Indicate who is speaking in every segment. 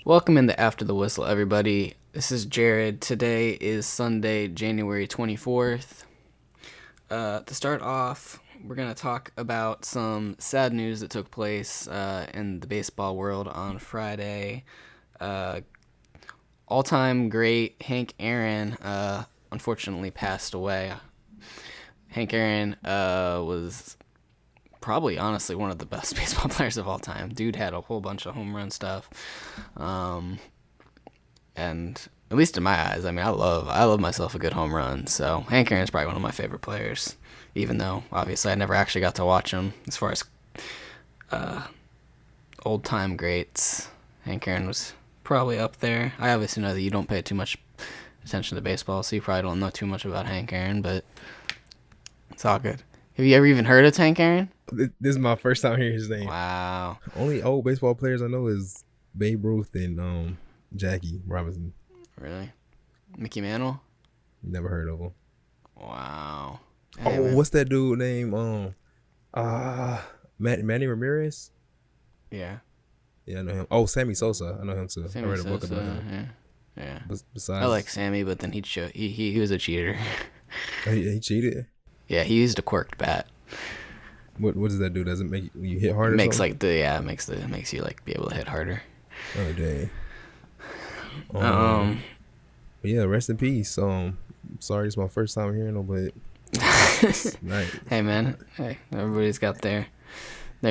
Speaker 1: Welcome into After the Whistle, everybody. This is Jared. Today is Sunday, January 24th. To start off, we're going to talk about some sad news that took place in the baseball world on Friday. All-time great Hank Aaron unfortunately passed away. Hank Aaron was probably honestly one of the best baseball players of all time. Dude had a whole bunch of home run stuff. And at least in my eyes, I mean, I love myself a good home run. So Hank Aaron's probably one of my favorite players, even though obviously I never actually got to watch him. As far as old time greats, Hank Aaron was probably up there. I obviously know that you don't pay too much attention to baseball, so you probably don't know too much about Hank Aaron, but it's all good. Have you ever even heard of Hank Aaron?
Speaker 2: This is my first time hearing his name.
Speaker 1: Wow.
Speaker 2: Only old baseball players I know is Babe Ruth and Jackie Robinson.
Speaker 1: Really? Mickey Mantle?
Speaker 2: Never heard of him.
Speaker 1: Wow.
Speaker 2: What's that dude name? Manny Ramirez.
Speaker 1: Yeah.
Speaker 2: Yeah, I know him. Oh, Sammy Sosa. I know him too.
Speaker 1: Sammy
Speaker 2: I read a book
Speaker 1: Sosa,
Speaker 2: about him.
Speaker 1: Yeah.
Speaker 2: Besides,
Speaker 1: I like Sammy, but then he was a cheater.
Speaker 2: he cheated.
Speaker 1: Yeah, he used a quirked bat.
Speaker 2: What does that do? Does it make you hit harder?
Speaker 1: Makes makes you like be able to hit harder.
Speaker 2: Oh dang. But yeah, rest in peace. Sorry, it's my first time hearing him, but right.
Speaker 1: Hey man, everybody's got their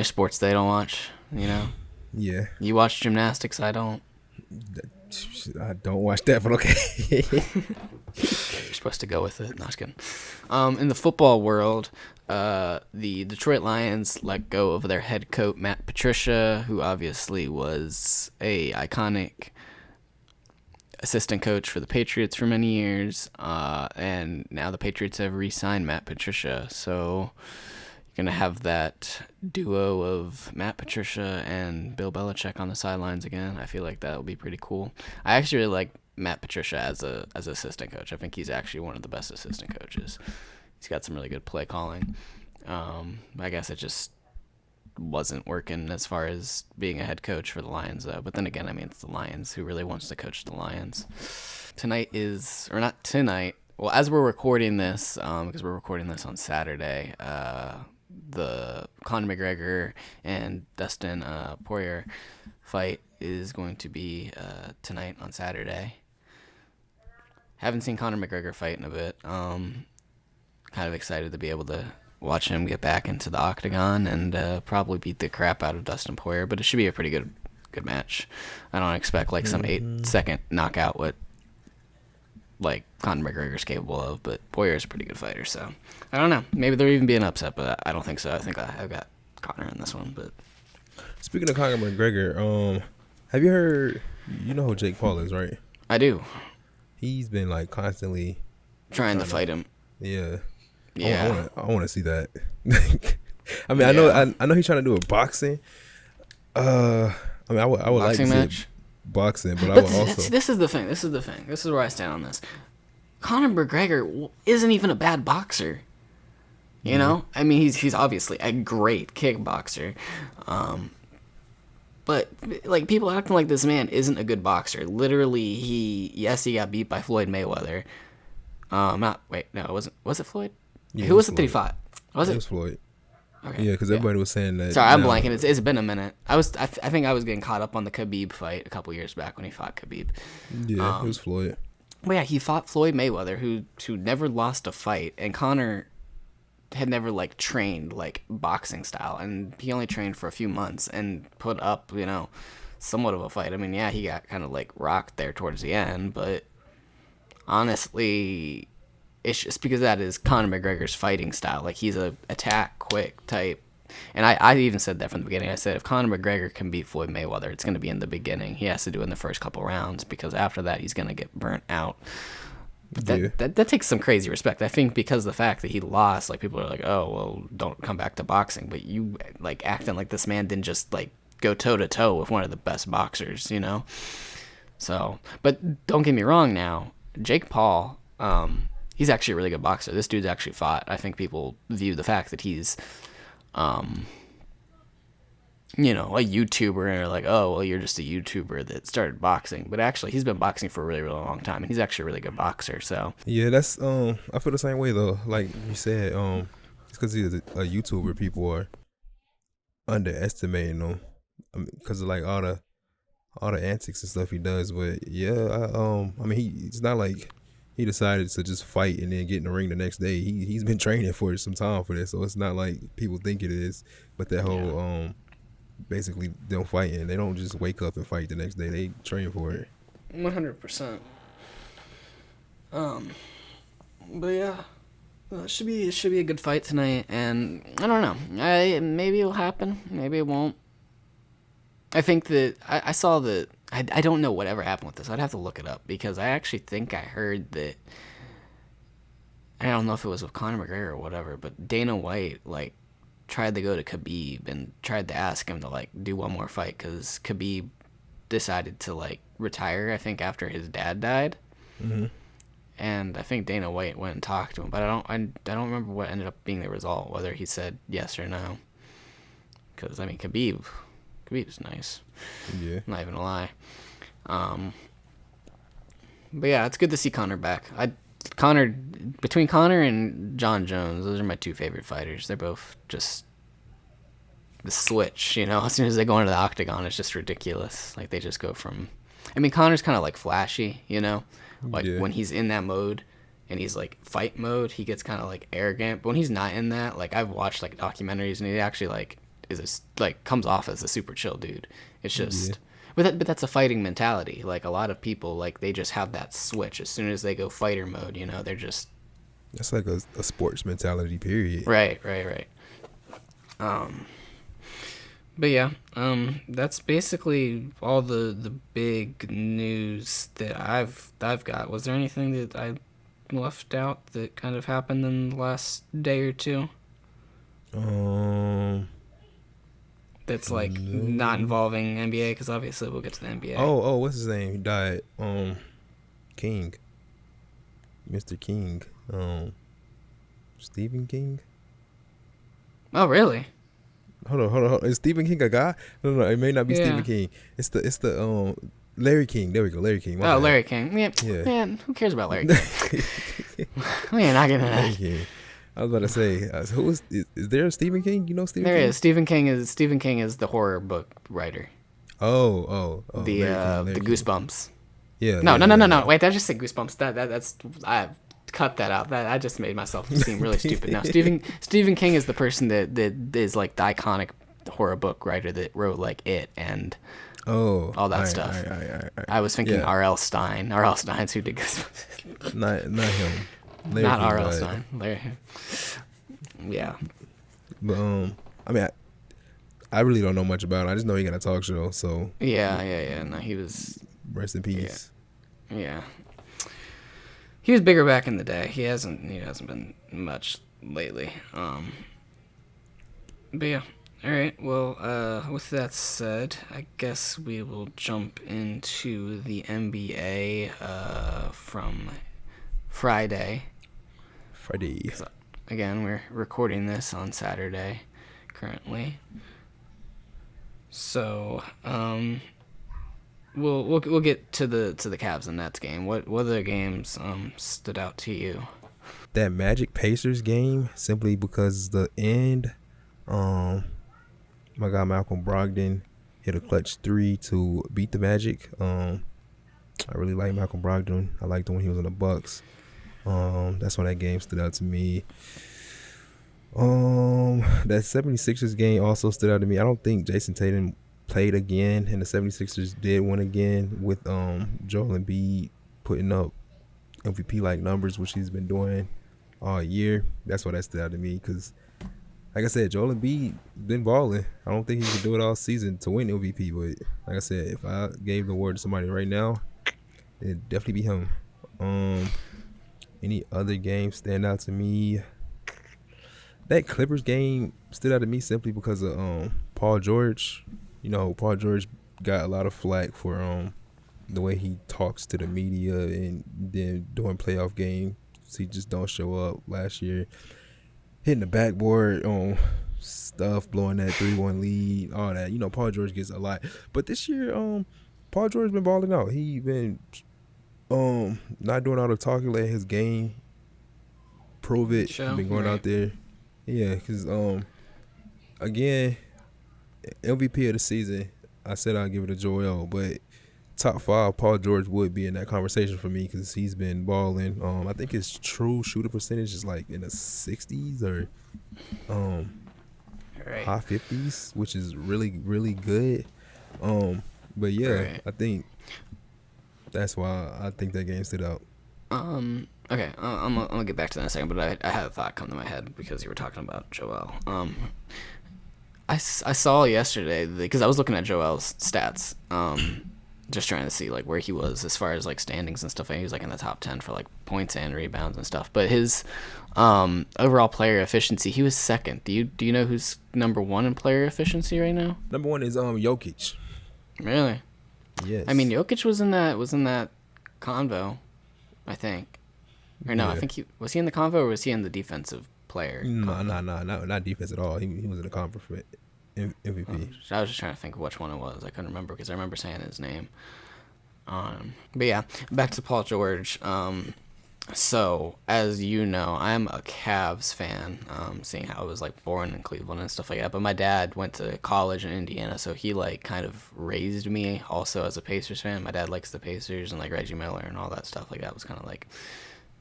Speaker 1: sports they don't watch. You know.
Speaker 2: Yeah.
Speaker 1: You watch gymnastics, I don't.
Speaker 2: I don't watch that, but okay.
Speaker 1: You're supposed to go with it. No, just kidding. In the football world, the Detroit Lions let go of their head coach Matt Patricia, who obviously was a iconic assistant coach for the Patriots for many years, and now the Patriots have re-signed Matt Patricia. So you're gonna have that duo of Matt Patricia and Bill Belichick on the sidelines again. I feel like that will be pretty cool. I actually really like Matt Patricia as assistant coach. I think he's actually one of the best assistant coaches. He's got some really good play calling. I guess it just wasn't working as far as being a head coach for the Lions, though. But then again, I mean, it's the Lions. Who really wants to coach the Lions? Not tonight. Well, as we're recording this, because we're recording this on Saturday, the Conor McGregor and Dustin Poirier fight is going to be tonight on Saturday. Haven't seen Conor McGregor fight in a bit. Kind of excited to be able to watch him get back into the octagon and probably beat the crap out of Dustin Poirier, but it should be a pretty good match. I don't expect like some 8-second knockout what like Conor McGregor's capable of, but Poirier's a pretty good fighter, so I don't know. Maybe there'll even be an upset, but I don't think so. I think I've got Conor in this one. But
Speaker 2: speaking of Conor McGregor, have you heard? You know who Jake Paul is, right?
Speaker 1: I do.
Speaker 2: He's been like constantly
Speaker 1: trying to fight him.
Speaker 2: Yeah.
Speaker 1: Yeah.
Speaker 2: I want to see that. I mean, I know he's trying to do a boxing. I mean, I would like to
Speaker 1: match?
Speaker 2: see boxing, but I would also.
Speaker 1: This is the thing. This is where I stand on this. Conor McGregor isn't even a bad boxer. You know, I mean, he's obviously a great kickboxer. But like people acting like this man isn't a good boxer. Literally, he got beat by Floyd Mayweather. Was it Floyd?
Speaker 2: Yeah,
Speaker 1: Who was it that he fought?
Speaker 2: It was Floyd.
Speaker 1: Okay.
Speaker 2: Yeah, because everybody was saying that.
Speaker 1: Sorry, I'm blanking. It's been a minute. I think I was getting caught up on the Khabib fight a couple years back when he fought Khabib.
Speaker 2: Yeah, it was Floyd.
Speaker 1: But yeah, he fought Floyd Mayweather, who never lost a fight, and Conor had never like trained like boxing style, and he only trained for a few months and put up, somewhat of a fight. I mean, yeah, he got kind of like rocked there towards the end, but honestly, it's just because that is Conor McGregor's fighting style. Like, he's a attack quick type. And I even said that from the beginning. I said if Conor McGregor can beat Floyd Mayweather, it's going to be in the beginning. He has to do it in the first couple rounds because after that he's going to get burnt out. But that takes some crazy respect. I think because of the fact that he lost, like, people are like, oh, well, don't come back to boxing. But you, like, acting like this man didn't just, like, go toe-to-toe with one of the best boxers, So, but don't get me wrong now. Jake Paul, he's actually a really good boxer. This dude's actually fought. I think people view the fact that he's a YouTuber, and they're like, oh, well, you're just a YouTuber that started boxing. But actually, he's been boxing for a really, really long time, and he's actually a really good boxer. So
Speaker 2: Yeah, that's I feel the same way though. Like you said, it's because he's a YouTuber. People are underestimating him. I mean, because of like all the antics and stuff he does. But yeah, I mean, it's not like he decided to just fight and then get in the ring the next day. He's been training for some time for this, so it's not like people think it is. But that whole basically them fighting, they don't just wake up and fight the next day. They train for it.
Speaker 1: 100%. But yeah, it should be a good fight tonight, and I don't know. Maybe it'll happen, maybe it won't. I think that I saw that. I don't know whatever happened with this. I'd have to look it up because I actually think I heard that. I don't know if it was with Conor McGregor or whatever, but Dana White like tried to go to Khabib and tried to ask him to like do one more fight because Khabib decided to like retire. I think after his dad died.
Speaker 2: Mm-hmm.
Speaker 1: And I think Dana White went and talked to him, but I don't remember what ended up being the result, whether he said yes or no. Because I mean, Khabib's nice.
Speaker 2: Yeah.
Speaker 1: Not even a lie. But yeah, it's good to see Conor back. Between Conor and John Jones, those are my two favorite fighters. They're both just the switch, As soon as they go into the octagon, it's just ridiculous. Like they just go from. I mean, Conor's kind of like flashy, Like when he's in that mode and he's like fight mode, he gets kind of like arrogant. But when he's not in that, like I've watched like documentaries and he actually like comes off as a super chill dude. It's just, but that's a fighting mentality. Like a lot of people, like they just have that switch as soon as they go fighter mode. They're just.
Speaker 2: That's like a sports mentality. Period.
Speaker 1: Right. But yeah, that's basically all the big news that I've got. Was there anything that I left out that kind of happened in the last day or two? That's like not involving NBA, because obviously we'll get to the NBA.
Speaker 2: Oh, what's his name? He died. King. Mr. King. Stephen King.
Speaker 1: Oh, really?
Speaker 2: Hold on. Is Stephen King a guy? No, it may not be Stephen King. It's the Larry King. There we go, Larry King.
Speaker 1: Larry King. Yeah. Man, who cares about Larry King? We ain't not getting that.
Speaker 2: I was about to say, who is there a Stephen King? You know Stephen King?
Speaker 1: There is. Stephen King is the horror book writer.
Speaker 2: Oh.
Speaker 1: The Goosebumps.
Speaker 2: Yeah.
Speaker 1: No. Wait, I just said Goosebumps. That's I cut that out. I just made myself seem really stupid. No, Stephen King is the person that is like the iconic horror book writer that wrote like It and all that stuff. I was thinking R.L. Stein. R.L. Stein's who did Goosebumps.
Speaker 2: Not him. Larry
Speaker 1: Not
Speaker 2: King
Speaker 1: R.L.
Speaker 2: died.
Speaker 1: Stein. Larry. Yeah.
Speaker 2: But I mean, I really don't know much about him. I just know he got a talk show. So
Speaker 1: Yeah. No, he was.
Speaker 2: Rest in peace.
Speaker 1: Yeah. He was bigger back in the day. He hasn't been much lately. But yeah. All right. Well, with that said, I guess we will jump into the NBA from Friday. Again, we're recording this on Saturday currently. So, we'll get to the Cavs and Nets game. What other games stood out to you?
Speaker 2: That Magic Pacers game, simply because the end, my guy Malcolm Brogdon hit a clutch 3 to beat the Magic. I really like Malcolm Brogdon. I liked him when he was in the Bucks. That's why that game stood out to me. That 76ers game also stood out to me. I don't think Jason Tatum played again, and the 76ers did win again with Joel Embiid putting up MVP-like numbers, which he's been doing all year. That's why that stood out to me, because, like I said, Joel Embiid been balling. I don't think he can do it all season to win MVP, but like I said, if I gave the award to somebody right now, it'd definitely be him. Any other games stand out to me? That Clippers game stood out to me simply because of Paul George. Paul George got a lot of flack for the way he talks to the media, and then during playoff games he just don't show up. Last year, hitting the backboard on stuff, blowing that 3-1 lead, all that. Paul George gets a lot. But this year, Paul George been balling out. He been not doing all the talking, letting his game prove it. He been going out there. Yeah, because again, MVP of the season, I said I'd give it to Joel, but top 5, Paul George would be in that conversation for me because he's been balling. I think his true shooter percentage is like in the 60s or high 50s, which is really, really good. But yeah, I think that's why I think that game stood out.
Speaker 1: Okay, I'm gonna get back to that in a second, but I had a thought come to my head because you were talking about Joel. I saw yesterday, because I was looking at Joel's stats, just trying to see like where he was as far as like standings and stuff. He was like in the top 10 for like points and rebounds and stuff. But his overall player efficiency, he was second. Do you know who's number 1 in player efficiency right now?
Speaker 2: Number 1 is Jokic.
Speaker 1: Really?
Speaker 2: Yes.
Speaker 1: I mean, Jokic was in that convo, I think. Or no, I think he in the convo, or was he in the defensive player?
Speaker 2: No, not defense at all. He was in the convo for MVP.
Speaker 1: I was just trying to think of which one it was. I couldn't remember because I remember saying his name. But yeah, back to Paul George. So as you know, I'm a Cavs fan. Seeing how I was like born in Cleveland and stuff like that. But my dad went to college in Indiana, so he like kind of raised me also as a Pacers fan. My dad likes the Pacers and like Reggie Miller and all that stuff. Like that was kind of like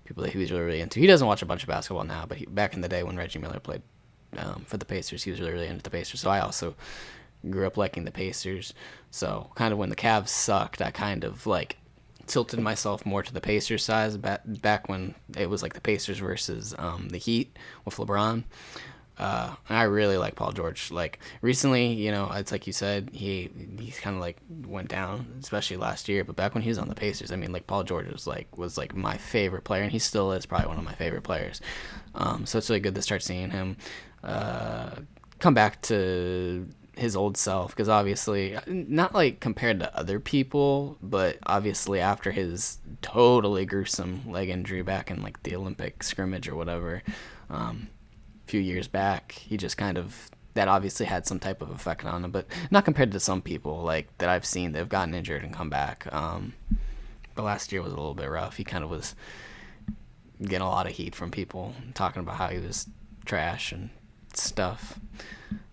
Speaker 1: people that he was really, really into. He doesn't watch a bunch of basketball now, but back in the day when Reggie Miller played for the Pacers, he was really, really into the Pacers. So I also grew up liking the Pacers. So kind of when the Cavs sucked, I kind of like tilted myself more to the Pacers side back when it was like the Pacers versus the Heat with LeBron. And I really like Paul George. Like recently, it's like you said, he kind of like went down, especially last year. But back when he was on the Pacers, I mean, like Paul George was like my favorite player, and he still is probably one of my favorite players. So it's really good to start seeing him come back to his old self, because obviously not like compared to other people, but obviously after his totally gruesome leg injury back in like the Olympic scrimmage or whatever, few years back, he just kind of, that obviously had some type of effect on him, but not compared to some people like that I've seen that have gotten injured and come back. But last year was a little bit rough. He kind of was getting a lot of heat from people talking about how he was trash and stuff.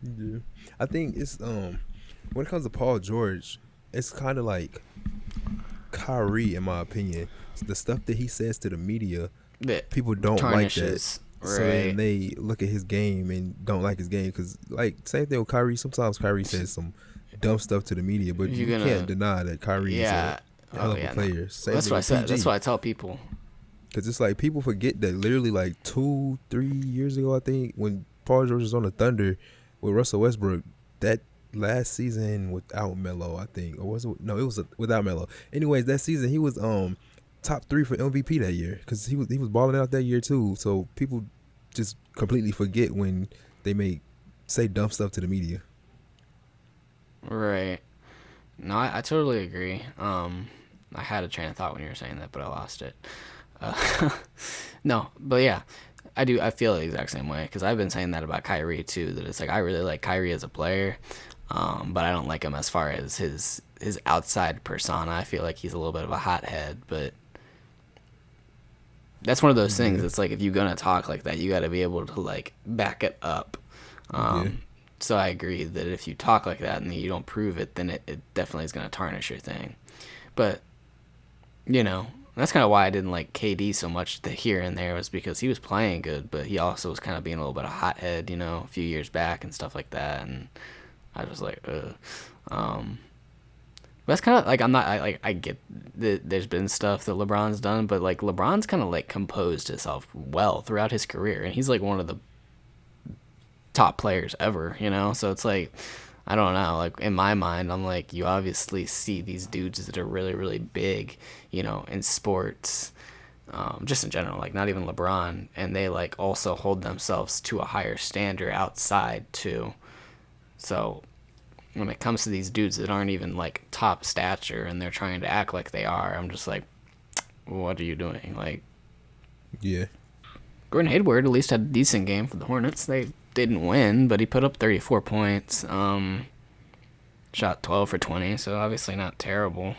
Speaker 2: Yeah. I think it's when it comes to Paul George, it's kind of like Kyrie in my opinion. The stuff that he says to the media, that people don't like that. Right. So then they look at his game and don't like his game because, like, same thing with Kyrie. Sometimes Kyrie says some dumb stuff to the media, but you can't deny that Kyrie is a hell of a player. No.
Speaker 1: That's what I said. That's what I tell people.
Speaker 2: Because it's like people forget that literally like 2-3 years ago, I think, when Paul George was on the Thunder with Russell Westbrook, that last season without Melo, I think, or was it? No, it was without Melo. Anyways, that season he was top 3 for MVP that year because he was balling out that year too. So people just completely forget when they say dumb stuff to the media.
Speaker 1: Right. No, I totally agree. I had a train of thought when you were saying that, but I lost it. No, but yeah, I do. I feel the exact same way because I've been saying that about Kyrie too. That it's like I really like Kyrie as a player, but I don't like him as far as his outside persona. I feel like he's a little bit of a hothead, but that's one of those things. It's like if you're gonna talk like that, you got to be able to like back it up. So I agree that if you talk like that and you don't prove it, then it definitely is gonna tarnish your thing. But that's kind of why I didn't like KD so much here and there, was because he was playing good, but he also was kind of being a little bit of a hothead, a few years back and stuff like that. And I was like, that's kind of like, I get that there's been stuff that LeBron's done, but like LeBron's kind of like composed himself well throughout his career, and he's like one of the top players ever, so it's like, I don't know, like in my mind, I'm like, you obviously see these dudes that are really, really big, in sports, just in general, like not even LeBron, and they like also hold themselves to a higher standard outside too. So when it comes to these dudes that aren't even like top stature and they're trying to act like they are, I'm just like, what are you doing? Like,
Speaker 2: yeah.
Speaker 1: Gordon Hayward at least had a decent game for the Hornets. They didn't win, but he put up 34 points. Shot 12 for 20, so obviously not terrible.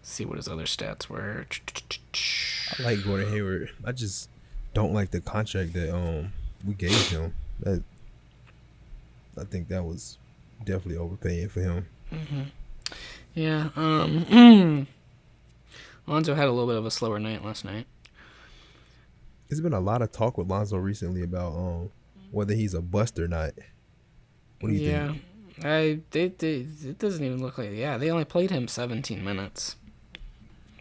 Speaker 1: See what his other stats were.
Speaker 2: I like Gordon Hayward. I just don't like the contract that we gave him. That I think that was definitely overpaying for him.
Speaker 1: Yeah. Lonzo had a little bit of a slower night last night.
Speaker 2: There's been a lot of talk with Lonzo recently about whether he's a bust or not. What do you think?
Speaker 1: It doesn't even look like. Yeah, they only played him 17 minutes.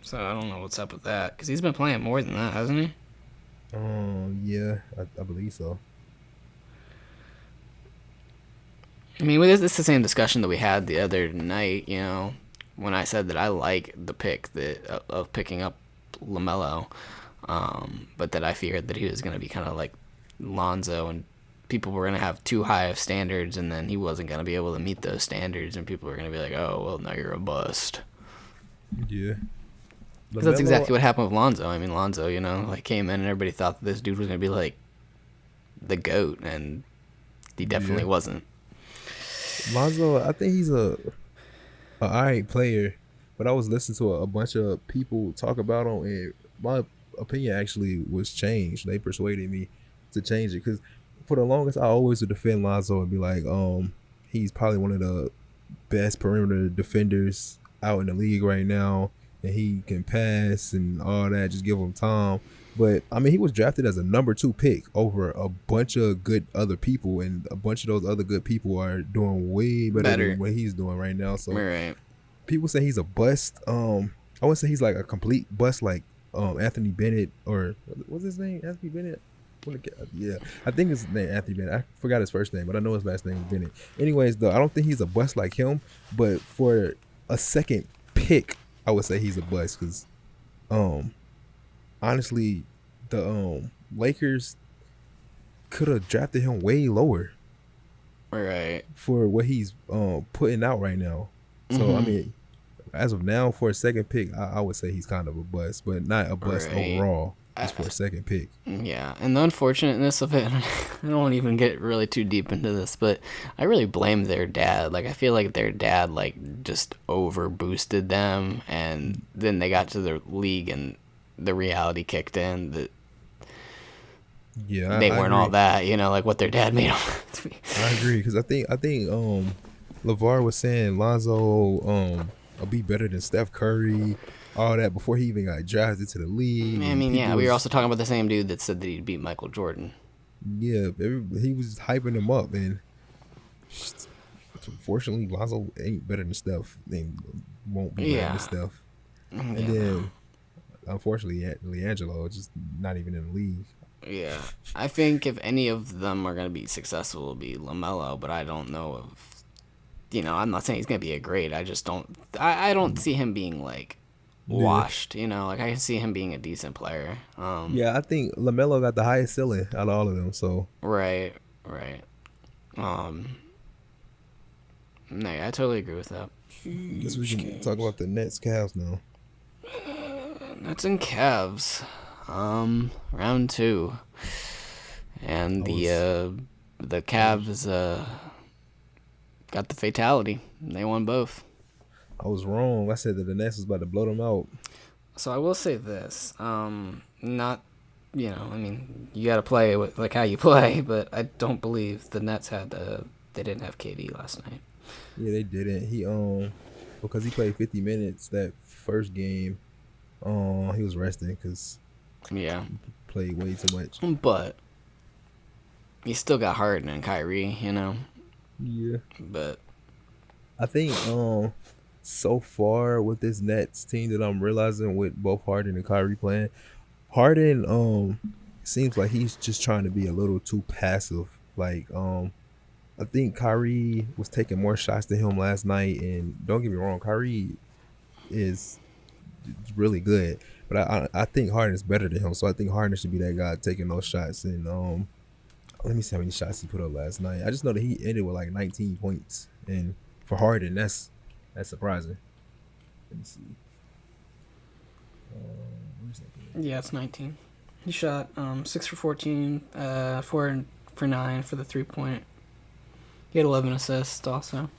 Speaker 1: So I don't know what's up with that, because he's been playing more than that, hasn't he?
Speaker 2: Yeah, I believe so.
Speaker 1: I mean, it's the same discussion that we had the other night, you know, when I said that I like the pick of picking up LaMelo, but that I feared that he was going to be kind of like Lonzo, and people were going to have too high of standards, and then he wasn't going to be able to meet those standards, and people were going to be like, oh, well, now you're a bust.
Speaker 2: Yeah.
Speaker 1: Because that's exactly what happened with Lonzo. I mean, Lonzo, you know, like came in and everybody thought that this dude was going to be like the GOAT, and he definitely wasn't.
Speaker 2: Lonzo, I think he's a alright player, but I was listening to a bunch of people talk about him, and my opinion actually was changed. They persuaded me to change it, because for the longest I always would defend Lonzo and be like, he's probably one of the best perimeter defenders out in the league right now, and he can pass and all that. Just give him time. But I mean, he was drafted as a number 2 pick over a bunch of good other people, and a bunch of those other good people are doing way better than what he's doing right now. So
Speaker 1: right.
Speaker 2: People say he's a bust. I wouldn't say he's like a complete bust like Anthony Bennett, or what's his name? Anthony Bennett? Yeah, I think his name Anthony Bennett. I forgot his first name, but I know his last name is Bennett. Anyways, though, I don't think he's a bust like him, but for a second pick, I would say he's a bust, because honestly, the Lakers could have drafted him way lower,
Speaker 1: right,
Speaker 2: for what he's putting out right now. So I mean, as of now, for a second pick, I would say he's kind of a bust, but not a bust overall. Just for a second pick.
Speaker 1: Yeah, and the unfortunateness of it, I don't want to even get really too deep into this, but I really blame their dad. Like, I feel like their dad, like, just over boosted them, and then they got to the league and the reality kicked in that they weren't all that, you know, like what their dad made them to be.
Speaker 2: I agree, because I think LeVar was saying Lonzo will be better than Steph Curry, all that, before he even got drafted to the league.
Speaker 1: I mean, yeah, we were also talking about the same dude that said that he'd beat Michael Jordan.
Speaker 2: Yeah, he was hyping him up, and unfortunately, Lonzo ain't better than Steph, and won't be better than Steph. And then, unfortunately, LiAngelo just not even in the league.
Speaker 1: Yeah, I think if any of them are going to be successful, it'll be LaMelo, but I don't know if, you know, I'm not saying he's going to be a great. I just don't, I don't see him being, like, washed, you know, like I can see him being a decent player.
Speaker 2: Yeah, I think LaMelo got the highest ceiling out of all of them. So
Speaker 1: right. No, I totally agree with that.
Speaker 2: Guess we can talk about the Nets Cavs now.
Speaker 1: Nets and Cavs, round 2, and the Cavs got the fatality. They won both.
Speaker 2: I was wrong. I said that the Nets was about to blow them out.
Speaker 1: So I will say this, not, you know, I mean, you got to play with like how you play, but I don't believe the Nets they didn't have KD last night.
Speaker 2: Yeah, they didn't. He because he played 50 minutes that first game. He was resting because he played way too much.
Speaker 1: But you still got Harden and Kyrie, you know.
Speaker 2: Yeah.
Speaker 1: But
Speaker 2: I think so far with this Nets team that I'm realizing with both Harden and Kyrie playing, Harden seems like he's just trying to be a little too passive. Like I think Kyrie was taking more shots than him last night, and don't get me wrong, Kyrie is really good, but I think Harden is better than him, so I think Harden should be that guy taking those shots. And let me see how many shots he put up last night. I just know that he ended with like 19 points, and for Harden, that's surprising. Let me see.
Speaker 1: Yeah, it's 19. He shot 6 for 14, 4 for 9 for the 3-point. He had 11 assists also.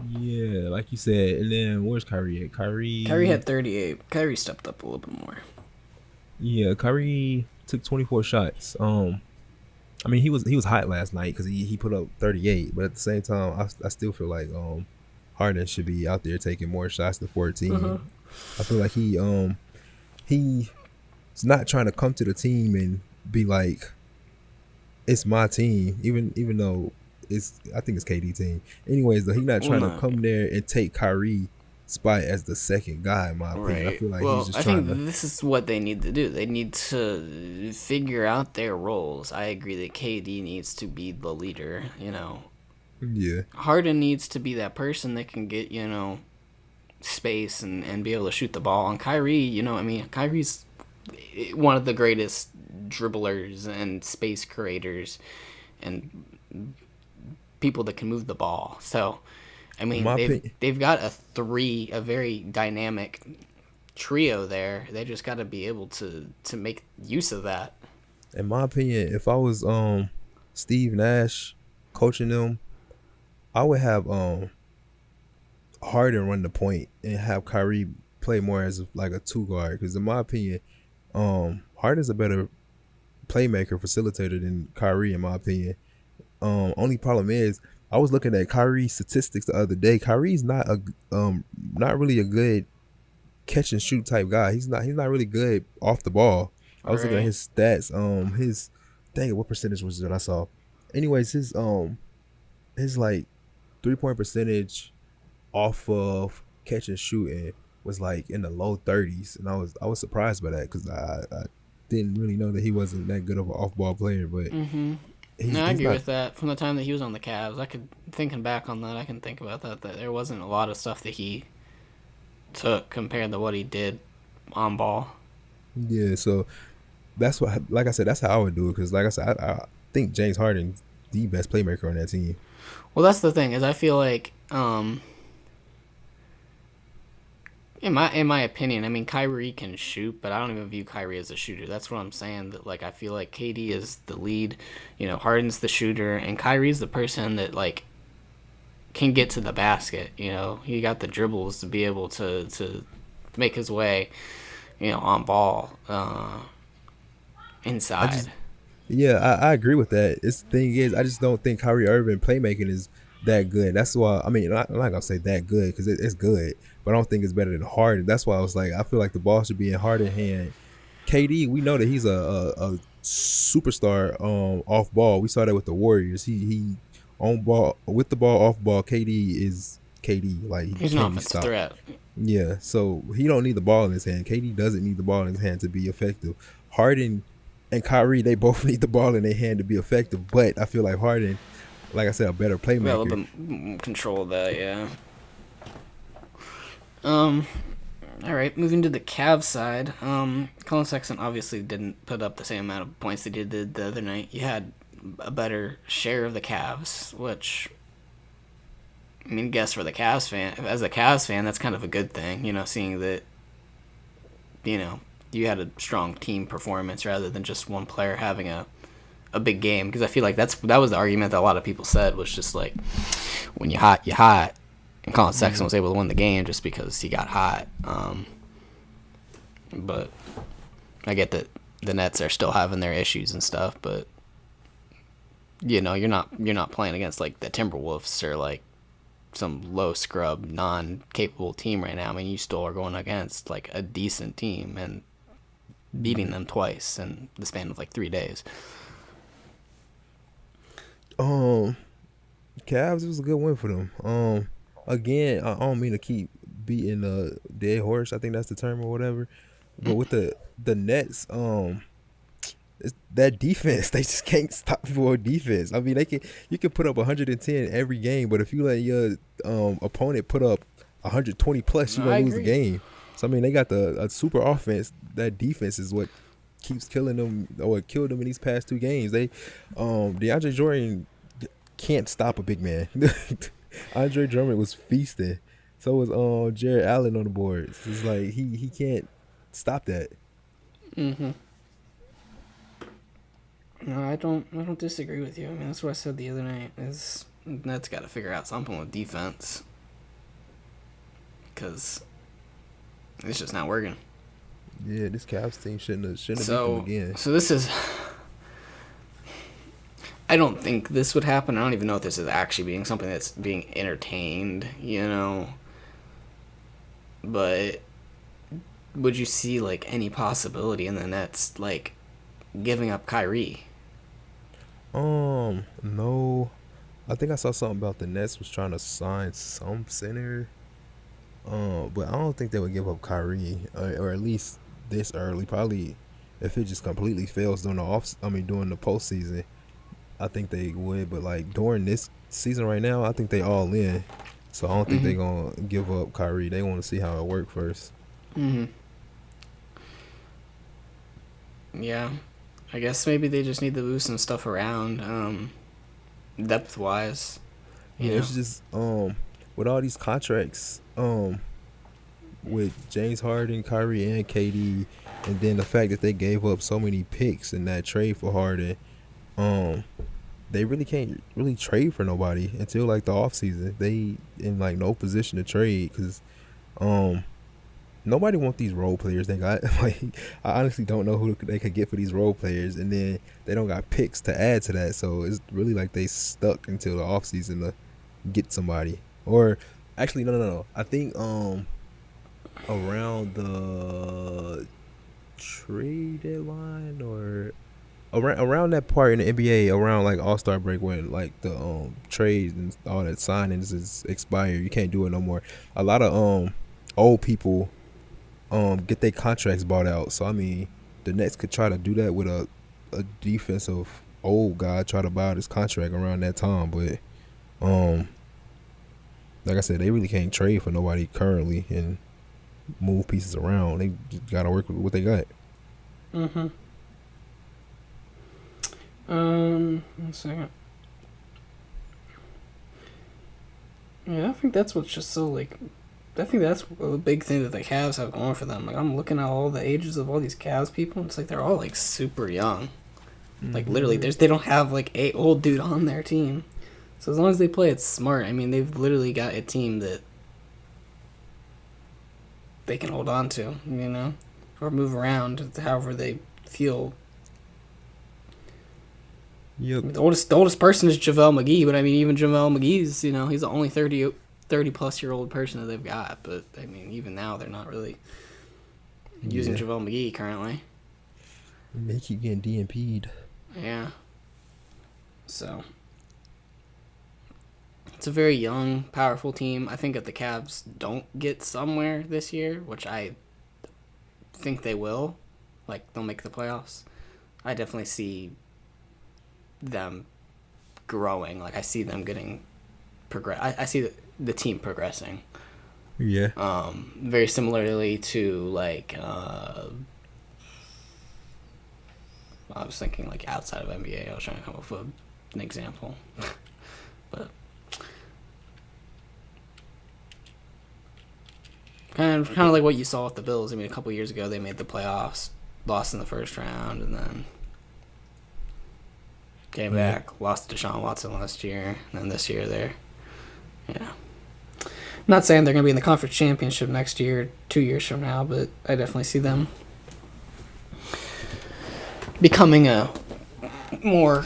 Speaker 2: Yeah, like you said. And then where's Kyrie at?
Speaker 1: Kyrie had 38. Kyrie stepped up a little bit more.
Speaker 2: Yeah, Kyrie took 24 shots. I mean, he was hot last night because he put up 38. But at the same time, I still feel like Harden should be out there taking more shots than 14. I feel like he's not trying to come to the team and be like, it's my team, even though I think it's KD team. Anyways, though, he's not trying to come there and take Kyrie spot as the second guy, in my opinion. I feel like he's just trying to.
Speaker 1: This is what they need to do. They need to figure out their roles. I agree that KD needs to be the leader,
Speaker 2: Yeah.
Speaker 1: Harden needs to be that person that can get, space and be able to shoot the ball. And Kyrie, Kyrie's one of the greatest dribblers and space creators and people that can move the ball. So, I mean, they've got a very dynamic trio there. They just got to be able to make use of that.
Speaker 2: In my opinion, if I was Steve Nash coaching them, I would have Harden run the point and have Kyrie play more as like a 2 guard. Because in my opinion, Harden's a better playmaker, facilitator than Kyrie, in my opinion. Only problem is, I was looking at Kyrie's statistics the other day. Kyrie's not really a good catch and shoot type guy. He's not really good off the ball. I was looking at his stats. What percentage was it I saw? Anyways, his like 3-point percentage off of catch and shooting was like in the low 30s, and I was surprised by that because I didn't really know that he wasn't that good of an off ball player, but.
Speaker 1: I agree with that. From the time that he was on the Cavs, thinking back on that, I can think about that there wasn't a lot of stuff that he took compared to what he did on ball.
Speaker 2: Yeah, so that's what, like I said, that's how I would do it. Because, like I said, I think James Harden's the best playmaker on that team.
Speaker 1: Well, that's the thing, is I feel like, in my opinion, I mean, Kyrie can shoot, but I don't even view Kyrie as a shooter. That's what I'm saying. That I feel like KD is the lead, Harden's the shooter, and Kyrie's the person that can get to the basket. He got the dribbles to be able to make his way, on ball, inside.
Speaker 2: I agree with that. The thing is, I just don't think Kyrie Irving playmaking is that good. That's why, I mean, I'm not gonna say that good because it's good, but I don't think it's better than Harden. That's why I was like, I feel like the ball should be in Harden's hand. KD, we know that he's a superstar off ball. We saw that with the Warriors. He on ball, with the ball, off ball. KD is KD. Like,
Speaker 1: he's an offensive threat.
Speaker 2: Yeah, so he don't need the ball in his hand. KD doesn't need the ball in his hand to be effective. Harden and Kyrie, they both need the ball in their hand to be effective. But I feel like Harden, like I said, a better playmaker.
Speaker 1: A little bit control of that, yeah. All right, moving to the Cavs side. Colin Sexton obviously didn't put up the same amount of points that he did the other night. You had a better share of the Cavs, which, I mean, guess for the Cavs fan, as a Cavs fan, that's kind of a good thing, seeing that, you had a strong team performance rather than just one player having a big game. Because I feel like that was the argument that a lot of people said, was just like, when you're hot, you're hot. And Colin Sexton was able to win the game just because he got hot. But I get that the Nets are still having their issues and stuff, but you're not playing against like the Timberwolves or like some low scrub, non-capable team right now. I mean, you still are going against like a decent team and beating them twice in the span of like 3 days.
Speaker 2: Cavs, it was a good win for them. Again, I don't mean to keep beating a dead horse. I think that's the term or whatever. But with the Nets, it's that defense, they just can't stop people on defense. I mean, you can put up 110 every game, but if you let your opponent put up 120 plus, you're gonna lose the game. So I mean, they got a super offense. That defense is what keeps killing them, or killed them in these past 2 games. They DeAndre Jordan can't stop a big man. Andre Drummond was feasting. So was Jared Allen on the boards. It's like he can't stop that.
Speaker 1: Mm-hmm. No, I don't disagree with you. I mean, that's what I said the other night. Is Nets got to figure out something with defense because it's just not working.
Speaker 2: Yeah, this Cavs team shouldn't have beat them
Speaker 1: So,
Speaker 2: again.
Speaker 1: so this is. I don't think this would happen. I don't even know if this is actually being something that's being entertained. But would you see like any possibility in the Nets like giving up Kyrie?
Speaker 2: No. I think I saw something about the Nets was trying to sign some center. But I don't think they would give up Kyrie, or at least this early. Probably if it just completely fails during during the postseason, I think they would. But like during this season right now, I think they all in. So I don't think they're gonna give up Kyrie. They want to see how it works first.
Speaker 1: Mm-hmm. Yeah, I guess maybe they just need to move some stuff around, depth wise.
Speaker 2: Yeah, it's just with all these contracts, with James Harden, Kyrie, and KD, and then the fact that they gave up so many picks in that trade for Harden, they really can't really trade for nobody until like the offseason. They in like no position to trade because nobody want these role players they got. Like I honestly don't know who they could get for these role players, and then they don't got picks to add to that. So it's really like they stuck until the offseason to get somebody. Or actually no. I think around the trade deadline or around that part in the NBA, around like All-Star break when like the trades and all that signings is expired, you can't do it no more. A lot of old people get their contracts bought out. So I mean, the Nets could try to do that with a defensive old guy, try to buy out his contract around that time. But like I said, they really can't trade for nobody currently and move pieces around. They just gotta work with what they got.
Speaker 1: Mm-hmm. 1 second. Yeah, I think that's what's just so like. I think that's a big thing that the Cavs have going for them. Like I'm looking at all the ages of all these Cavs people. It's like they're all like super young. Like literally, they don't have like a old dude on their team. So as long as they play it smart, I mean, they've literally got a team that they can hold on to, or move around however they feel.
Speaker 2: Yep.
Speaker 1: I mean, the oldest person is JaVale McGee, but I mean, even JaVale McGee's, he's the only 30 plus year old person that they've got. But I mean, even now, they're not really using JaVale McGee currently.
Speaker 2: They keep getting DNP'd.
Speaker 1: Yeah. So it's a very young, powerful team. I think if the Cavs don't get somewhere this year, which I think they will, like they'll make the playoffs, I definitely see them growing. Like I see them getting I see the team progressing.
Speaker 2: Yeah.
Speaker 1: Very similarly to like I was thinking like outside of NBA. I was trying to come up with an example, but kind of like what you saw with the Bills. I mean, a couple years ago they made the playoffs, lost in the first round, and then came back, lost to Deshaun Watson last year, and then this year they're, not saying they're going to be in the conference championship next year, 2 years from now, but I definitely see them becoming a more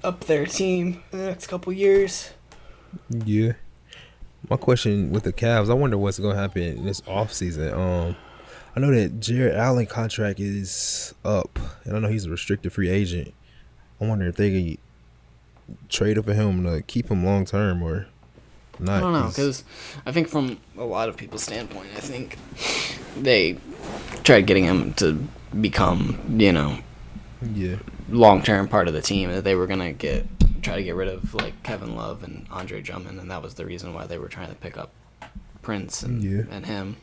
Speaker 1: up there team in the next couple years.
Speaker 2: Yeah. My question with the Cavs, I wonder what's going to happen in this offseason. I know that Jared Allen contract is up, and I know he's a restricted free agent. I wonder if they trade for him to keep him long term or not.
Speaker 1: I don't know, because I think from a lot of people's standpoint, I think they tried getting him to become, long-term part of the team, that they were going to try to get rid of like Kevin Love and Andre Drummond, and that was the reason why they were trying to pick up Prince and him.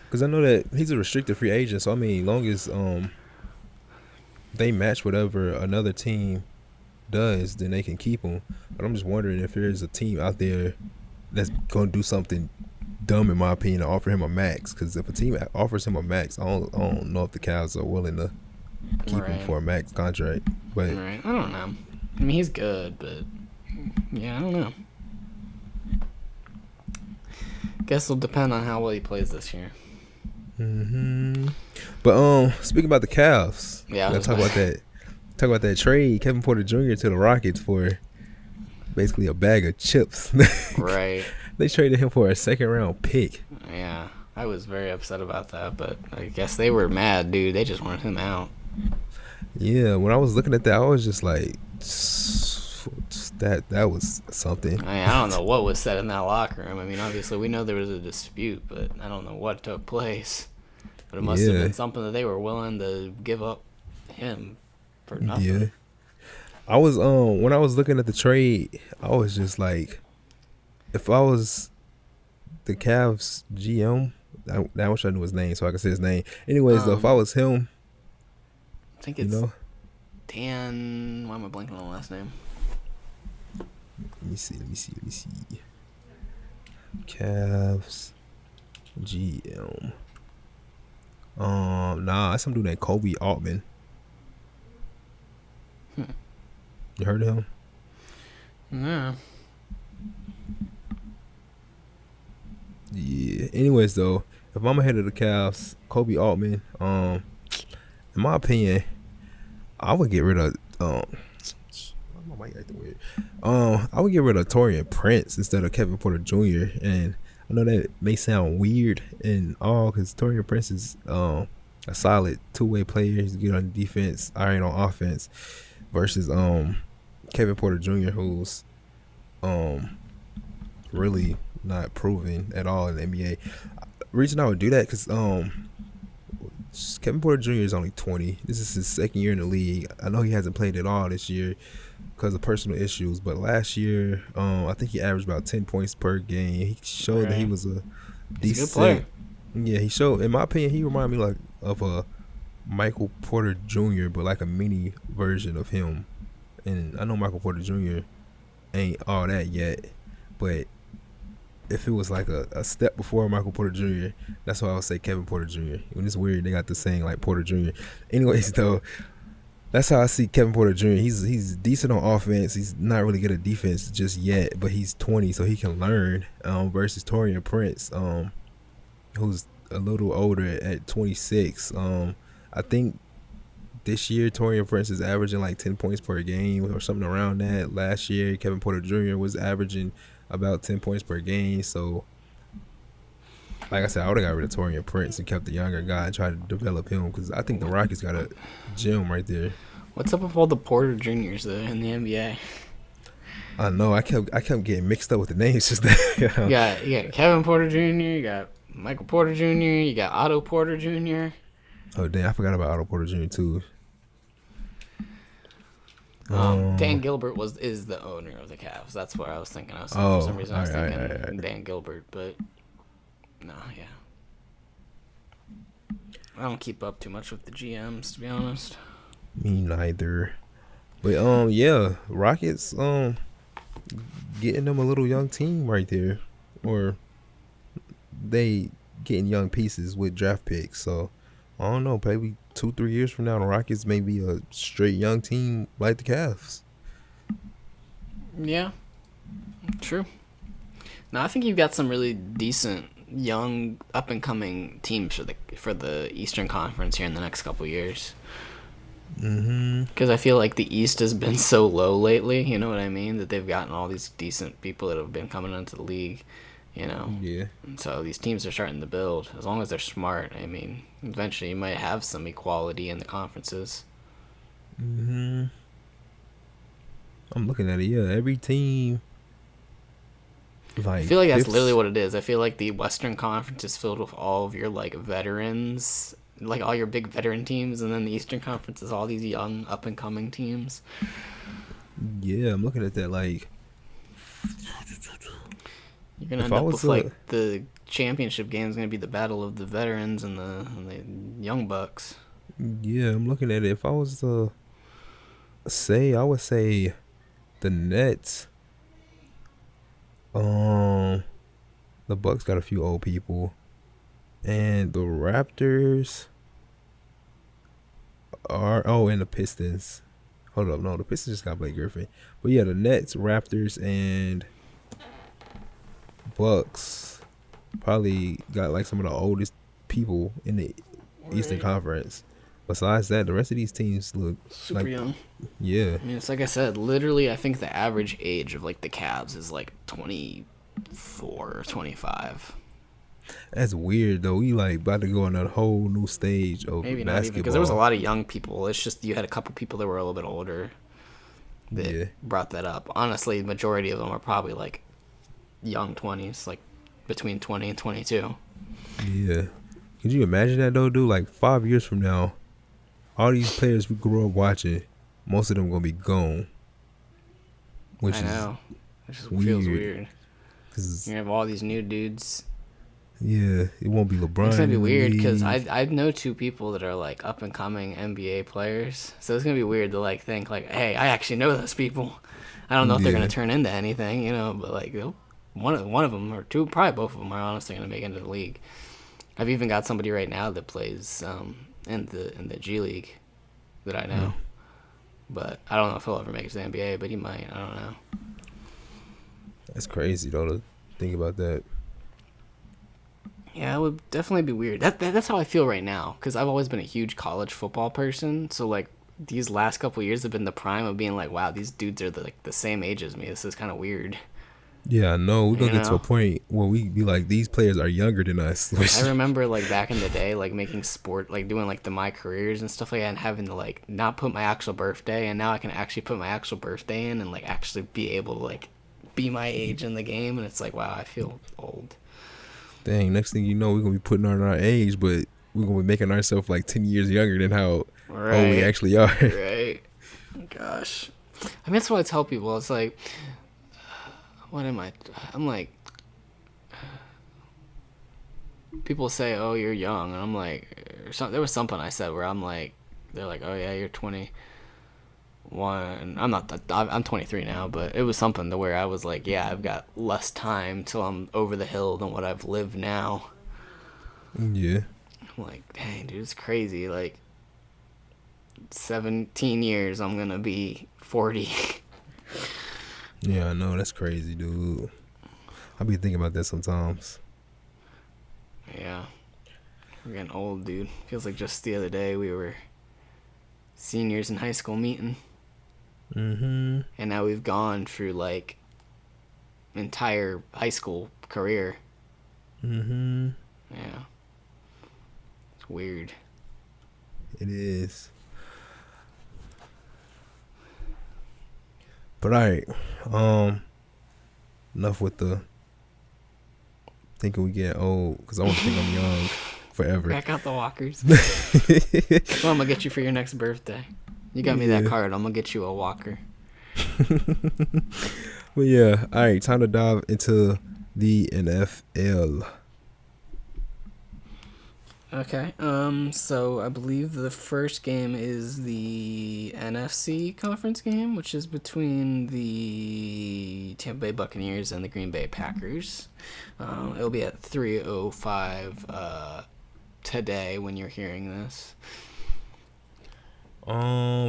Speaker 2: Because I know that he's a restricted free agent, so I mean, long as they match whatever another team does, then they can keep him. But I'm just wondering if there's a team out there that's gonna do something dumb in my opinion to offer him a max. Because if a team offers him a max, I don't know if the Cavs are willing to keep him
Speaker 1: Right.
Speaker 2: for a max contract. But
Speaker 1: Right. I don't know. I mean, he's good, but yeah, I don't know. Guess it'll depend on how well he plays this year.
Speaker 2: but speaking about the Cavs,
Speaker 1: Yeah, I
Speaker 2: we
Speaker 1: was
Speaker 2: gotta talk about that. Talk about that trade, Kevin Porter Jr. to the Rockets for basically a bag of chips.
Speaker 1: Right.
Speaker 2: They traded him for a second round pick.
Speaker 1: Yeah. I was very upset about that, but I guess they were mad, dude. They just wanted him out.
Speaker 2: Yeah, when I was looking at that, I was just like, that was something.
Speaker 1: I don't know what was said in that locker room. I mean, obviously, we know there was a dispute, but I don't know what took place. But it must have
Speaker 2: Yeah.
Speaker 1: been something that they were willing to give up him for nothing.
Speaker 2: Yeah. I was when I was looking at the trade, I was just like, if I was the Cavs GM, I wish I knew his name so I could say his name. Anyways, though, if I was him,
Speaker 1: I think
Speaker 2: you
Speaker 1: it's
Speaker 2: know,
Speaker 1: Dan. Why am I blanking on the last name?
Speaker 2: let me see. Cavs GM. Nah, that's some dude named Kobe Altman. You heard of him?
Speaker 1: Yeah.
Speaker 2: Yeah. Anyways, though, if I'm ahead of the Cavs, Kobe Altman, in my opinion, I would get rid of my mic acting weird. I would get rid of Torian Prince instead of Kevin Porter Jr. And I know that may sound weird and all because Torian Prince is a solid two-way player. He's good on defense, iron on offense, versus Kevin Porter Jr. who's really not proven at all in the NBA. Reason I would do that because Kevin Porter Jr. is only 20. This is his second year in the league. I know he hasn't played at all this year because of personal issues, but last year, I think he averaged about 10 points per game. He showed that he was a
Speaker 1: He's a
Speaker 2: decent
Speaker 1: good player.
Speaker 2: Yeah, he showed. In my opinion, he reminded me like of a Michael Porter Jr., but like a mini version of him. And I know Michael Porter Jr. ain't all that yet, but if it was like a step before Michael Porter Jr., that's why I would say Kevin Porter Jr. When it's weird, they got the saying like Porter Jr. Anyways, though, that's how I see Kevin Porter Jr. He's decent on offense. He's not really good at defense just yet, but he's 20, so he can learn. Versus Torian Prince, who's a little older at 26. I think this year Torian Prince is averaging like 10 points per game or something around that. Last year, Kevin Porter Jr. was averaging about 10 points per game. So, like I said, I would have got rid of Torian Prince and kept the younger guy and tried to develop him because I think the Rockets got a gem right there.
Speaker 1: What's up with all the Porter Juniors though in the NBA?
Speaker 2: I know. I kept getting mixed up with the names just that.
Speaker 1: You got Kevin Porter Jr., you got Michael Porter Jr., you got Otto Porter Jr.
Speaker 2: Oh, damn. I forgot about Otto Porter Jr. too.
Speaker 1: Dan Gilbert is the owner of the Cavs. That's what I was thinking. For some reason I was thinking Dan Gilbert, but no, yeah. I don't keep up too much with the GMs, to be honest.
Speaker 2: Me neither. But yeah, Rockets getting them a little young team right there, or they getting young pieces with draft picks. So I don't know, maybe 2-3 years from now, the Rockets may be a straight young team like the Cavs.
Speaker 1: Yeah, true. No, I think you've got some really decent young up and coming teams for the Eastern Conference here in the next couple years. Because I feel like the East has been so low lately. You know what I mean? That they've gotten all these decent people that have been coming into the league. You know.
Speaker 2: Yeah.
Speaker 1: And so these teams are starting to build as long as they're smart. I mean, eventually you might have some equality in the conferences.
Speaker 2: I'm looking at it. Yeah, every team.
Speaker 1: I feel like that's literally what it is. I feel like the Western Conference is filled with all of your like veterans, like all your big veteran teams, and then the Eastern Conference is all these young up and coming teams.
Speaker 2: Yeah, I'm looking at that like.
Speaker 1: You're gonna end up with like the championship game is gonna be the battle of the veterans and the young bucks.
Speaker 2: Yeah, I'm looking at it. If I was to say, I would say the Nets Um, the Bucks got a few old people, and the Raptors and the Pistons. Hold up, no, the Pistons just got Blake Griffin. But yeah, the Nets, Raptors, and Bucks probably got like some of the oldest people in the Eastern
Speaker 1: Right.
Speaker 2: Conference. Besides that, the rest of these teams look
Speaker 1: Super
Speaker 2: like,
Speaker 1: young.
Speaker 2: yeah,
Speaker 1: I mean, it's like I said, literally, I think the average age of like the Cavs is like 24 or 25.
Speaker 2: that's weird though. We like about to go on a whole new stage of
Speaker 1: Maybe not even because there was a
Speaker 2: basketball.
Speaker 1: lot of young people. It's just you had a couple people that were a little bit older that
Speaker 2: Yeah,
Speaker 1: brought that up. Honestly, the majority of them are probably like young 20s, like between 20 and 22.
Speaker 2: yeah. Could you imagine that though, dude? Like 5 years from now, all these players we grew up watching, most of them gonna be gone,
Speaker 1: I
Speaker 2: which is
Speaker 1: know. It just feels
Speaker 2: weird.
Speaker 1: weird.
Speaker 2: Cause
Speaker 1: You have all these new dudes.
Speaker 2: yeah, it won't be
Speaker 1: It's
Speaker 2: LeBron
Speaker 1: gonna be
Speaker 2: in the
Speaker 1: weird because
Speaker 2: league.
Speaker 1: I know two people that are like up and coming NBA players. So it's gonna be weird to like think like, hey, I actually know those people. I don't know if they're gonna
Speaker 2: Yeah,
Speaker 1: turn into anything, but like one of them or two, probably both of them are honestly gonna make it into the league. I've even got somebody right now that plays in the G League that I know, but I don't know if he'll ever make it to the NBA, but he might. I don't know.
Speaker 2: that's crazy though to think about that.
Speaker 1: Yeah, it would definitely be weird. That's how I feel right now because I've always been a huge college football person. So like these last couple years have been the prime of being like, wow, these dudes are like the same age as me. This is kind of weird,
Speaker 2: Yeah, I know. We're
Speaker 1: you
Speaker 2: gonna get to a
Speaker 1: know.
Speaker 2: point where we be like, these players are younger than us.
Speaker 1: I remember like back in the day, like making sport, like doing like the my careers and stuff like that, and having to like not put my actual birthday, and now I can actually put my actual birthday in and like actually be able to like be my age in the game, and it's like, wow, I feel old.
Speaker 2: Dang, next thing you know, we're gonna be putting on our age, but we're gonna be making ourselves like 10 years younger than how old we
Speaker 1: Right,
Speaker 2: actually are.
Speaker 1: right. Gosh, I mean that's what I tell people. It's like, what am I? I'm like, people say, "Oh, you're young," and I'm like, there was something I said where I'm like, they're like, "Oh yeah, you're 21." I'm not. I'm 23 now, but it was something to where I was like, "Yeah, I've got less time till I'm over the hill than what I've lived now."
Speaker 2: Yeah,
Speaker 1: I'm like, dang, dude, it's crazy. Like, 17 years, I'm gonna be 40.
Speaker 2: yeah, I know. That's crazy, dude. I be thinking about that sometimes.
Speaker 1: Yeah, we're getting old, dude. Feels like just the other day we were seniors in high school meeting.
Speaker 2: Mm-hmm.
Speaker 1: And now we've gone through like entire high school career.
Speaker 2: Mm-hmm.
Speaker 1: Yeah, it's weird.
Speaker 2: It is. But all right. Enough with the thinking we get old because I want to think I'm young forever.
Speaker 1: Back out the walkers. Well, I'm gonna get you for your next birthday. You got me that
Speaker 2: Yeah.
Speaker 1: card. I'm gonna get you a walker.
Speaker 2: But yeah, all right. Time to dive into the NFL.
Speaker 1: Okay. So I believe the first game is the NFC conference game, which is between the Tampa Bay Buccaneers and the Green Bay Packers. It'll be at 3:05 today when you're hearing this.